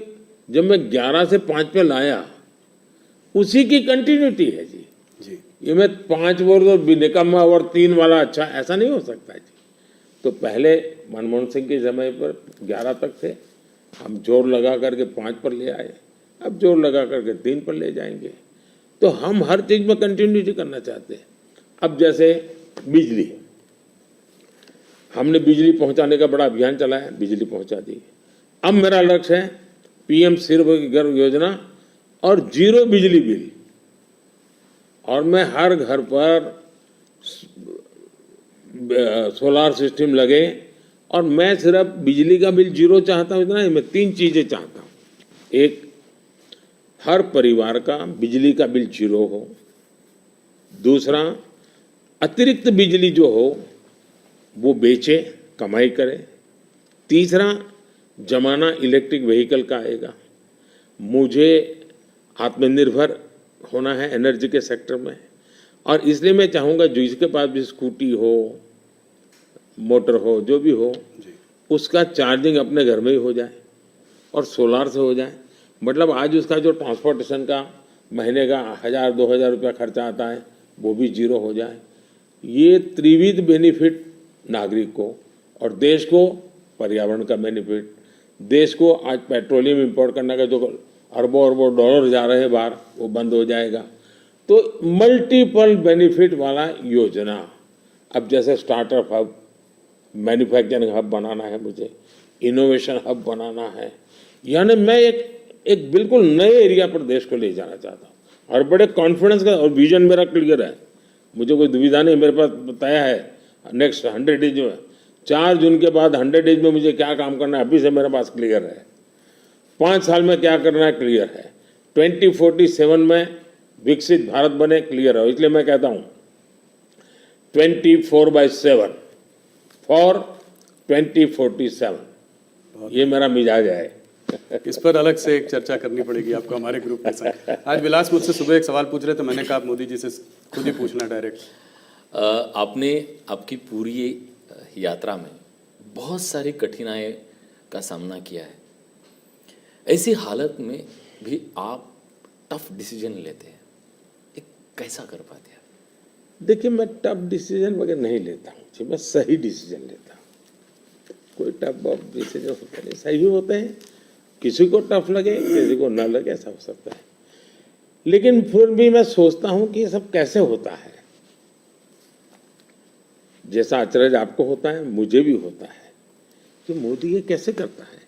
जब मैं 11 से 5 पे लाया, उसी की कंटिन्यूटी है जी। जी ये मैं 5 वर्ष और निकम्मा और 3 वाला अच्छा, ऐसा नहीं हो सकता जी। तो पहले मनमोहन सिंह के समय पर 11 तक थे, हम जोर लगा करके 5 पर ले आए, अब जोर लगा करके 3 पर ले जाएंगे। तो हम हर चीज में कंटिन्यूटी करना चाहते हैं। अब जैसे बिजली, हमने बिजली पहुंचाने का बड़ा अभियान चलाया, बिजली पहुंचा दी। अब मेरा लक्ष्य है पीएम सूर्यघर योजना और 0 बिजली बिल, और मैं हर घर पर सोलार सिस्टम लगे, और मैं सिर्फ बिजली का बिल 0 चाहता हूं, इतना ही, मैं 3 चीजें चाहता हूं। एक, हर परिवार का बिजली का बिल 0 हो। दूसरा, अतिरिक्त बिजली जो हो वो बेचे, कमाई करे। तीसरा, जमाना इलेक्ट्रिक व्हीकल का आएगा। मुझे आत्मनिर्भर होना है एनर्जी के सेक्टर में, और इसलिए मैं चाहूँगा जिसके पास भी स्कूटी हो, मोटर हो, जो भी हो, उसका चार्जिंग अपने घर में ही हो जाए और सोलार से हो जाए। मतलब आज उसका जो ट्रांसपोर्टेशन का महीने का 1000-2000 रुपया खर्चा आता है, वो भी 0 हो जाए। ये त्रिविध बेनिफिट नागरिक को और देश को, पर्यावरण का बेनिफिट, देश को आज पेट्रोलियम इंपोर्ट करने का जो अरबों अरबों डॉलर जा रहे हैं बाहर, वो बंद हो जाएगा। तो मल्टीपल बेनिफिट वाला योजना। अब जैसे स्टार्टअप हब, मैन्युफैक्चरिंग हब बनाना है, मुझे इनोवेशन हब बनाना है, यानी मैं एक बिल्कुल नए एरिया पर देश को ले जाना चाहता हूँ, और बड़े कॉन्फिडेंस का, और विजन मेरा क्लियर है, मुझे कोई दुविधा नहीं। मेरे पास तय है नेक्स्ट 100 डेज में, 4 जून के बाद 100 डेज में मुझे क्या काम करना है, अभी से मेरे पास क्लियर है। 5 साल में क्या करना है, क्लियर है। 2047 में विकसित भारत बने, क्लियर है। इसलिए मैं कहता हूं 24/7 फॉर 2047, ये मेरा मिजाज है। इस पर अलग से एक चर्चा करनी पड़ेगी आपको हमारे ग्रुप के साथ। आज विलास मुझसे सुबह एक सवाल पूछ रहे थे, मैंने कहा आप मोदी जी से खुद ही पूछना डायरेक्ट। आपने आपकी पूरी यात्रा में बहुत सारी कठिनाई का सामना किया है। ऐसी हालत में भी आप टफ डिसीजन लेते हैं, ये कैसा कर पाते हैं? देखिए, मैं टफ डिसीजन वगैरह नहीं लेता हूँ, मैं सही डिसीजन लेता हूँ। कोई टफ डिसीजन होते नहीं, सही होते हैं। किसी को टफ लगे, किसी को ना लगे, ऐसा हो सकता है। लेकिन फिर भी मैं सोचता हूँ कि ये सब कैसे होता है। जैसा अचरज आपको होता है, मुझे भी होता है कि मोदी ये कैसे करता है।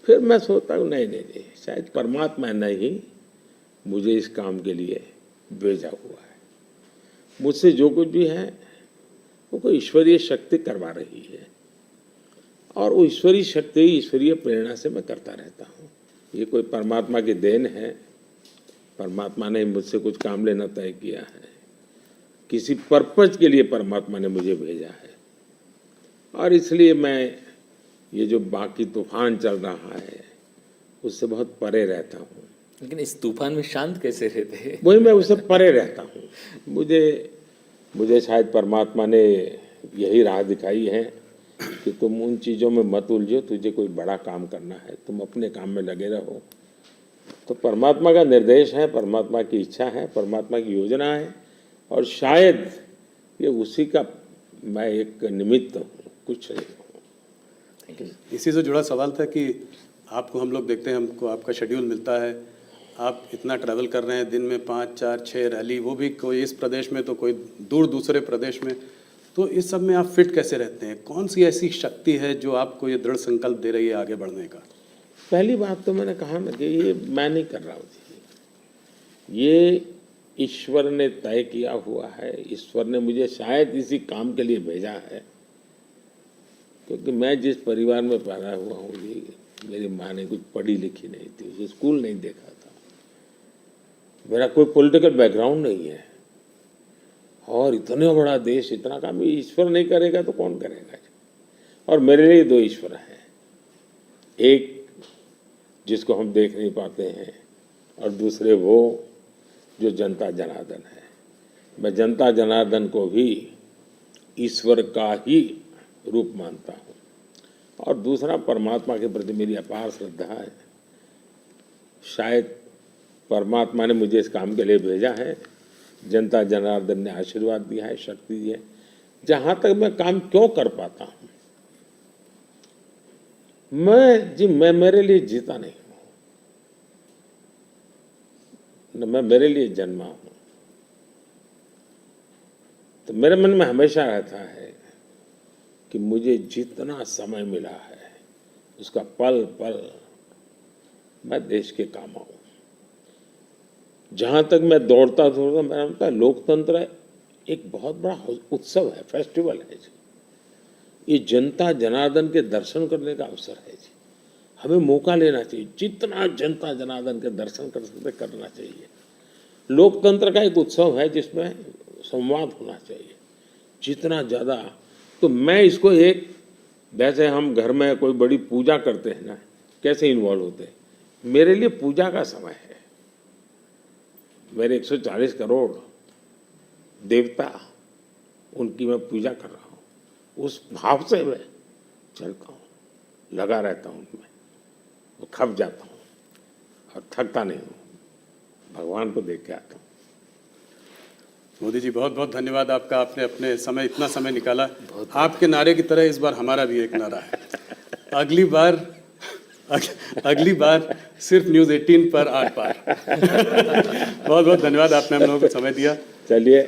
फिर मैं सोचता हूँ नहीं, शायद परमात्मा ने ही मुझे इस काम के लिए भेजा हुआ है। मुझसे जो कुछ भी है वो कोई ईश्वरीय शक्ति करवा रही है, और वो ईश्वरीय शक्ति, ईश्वरीय प्रेरणा से मैं करता रहता हूँ। ये कोई परमात्मा की देन है। परमात्मा ने मुझसे कुछ काम लेना तय किया है, किसी पर्पज के लिए परमात्मा ने मुझे भेजा है, और इसलिए मैं ये जो बाकी तूफान चल रहा है उससे बहुत परे रहता हूँ। लेकिन इस तूफान में शांत कैसे रहते हैं? वही, मैं उससे परे रहता हूँ। मुझे शायद परमात्मा ने यही राह दिखाई है कि तुम उन चीज़ों में मत उलझो, तुझे कोई बड़ा काम करना है, तुम अपने काम में लगे रहो। तो परमात्मा का निर्देश है, परमात्मा की इच्छा है, परमात्मा की योजना है, और शायद ये उसी का मैं एक निमित्त हूँ, कुछ नहीं हूँ। इसी से जुड़ा सवाल था कि आपको हम लोग देखते हैं, हमको आपका शेड्यूल मिलता है, आप इतना ट्रैवल कर रहे हैं, दिन में 5, 4, 6 रैली, वो भी कोई इस प्रदेश में तो कोई दूर दूसरे प्रदेश में। तो इस सब में आप फिट कैसे रहते हैं? कौन सी ऐसी शक्ति है जो आपको ये दृढ़ संकल्प दे रही है आगे बढ़ने का? पहली बात तो मैंने कहा ना कि ये मैं नहीं कर रहा हूँ, ये ईश्वर ने तय किया हुआ है। ईश्वर ने मुझे शायद इसी काम के लिए भेजा है, क्योंकि मैं जिस परिवार में पैदा हुआ हूँ, मेरी माँ ने कुछ पढ़ी लिखी नहीं थी, उसे स्कूल नहीं देखा था, मेरा कोई पॉलिटिकल बैकग्राउंड नहीं है, और इतना बड़ा देश, इतना काम ईश्वर नहीं करेगा तो कौन करेगा। और मेरे लिए दो ईश्वर हैं, एक जिसको हम देख नहीं पाते हैं, और दूसरे वो जो जनता जनार्दन है। मैं जनता जनार्दन को भी ईश्वर का ही रूप मानता हूँ, और दूसरा परमात्मा के प्रति मेरी अपार श्रद्धा है। शायद परमात्मा ने मुझे इस काम के लिए भेजा है, जनता जनार्दन ने आशीर्वाद दिया है, शक्ति दी है। जहाँ तक मैं काम क्यों कर पाता हूँ, मैं मेरे लिए जीता नहीं हूँ, न मैं मेरे लिए जन्मा हूँ। तो मेरे मन में हमेशा रहता है कि मुझे जितना समय मिला है उसका पल पल मैं देश के काम आऊं। जहां तक मैं दौड़ता मेरा लगता है लोकतंत्र एक बहुत बड़ा उत्सव है, फेस्टिवल है जी। ये जनता जनार्दन के दर्शन करने का अवसर है जी। हमें मौका लेना चाहिए, जितना जनता जनार्दन के दर्शन कर सकते करना चाहिए। लोकतंत्र का एक उत्सव है जिसमें संवाद होना चाहिए जितना ज़्यादा। तो मैं इसको एक, जैसे हम घर में कोई बड़ी पूजा करते हैं ना, कैसे इन्वॉल्व होते हैं, मेरे लिए पूजा का समय है। मेरे 140 करोड़ देवता, उनकी मैं पूजा कर रहा हूँ, उस भाव से मैं चलता हूँ, लगा रहता हूँ उनमें, वो खप जाता हूँ और थकता नहीं हूँ, भगवान को देख के आता हूँ। मोदी जी बहुत बहुत धन्यवाद आपका, आपने अपने समय इतना समय निकाला। आपके नारे की तरह इस बार हमारा भी एक नारा है, अगली बार सिर्फ न्यूज़ 18 पर आर पार। बहुत बहुत धन्यवाद, आपने हम लोगों को समय दिया। चलिए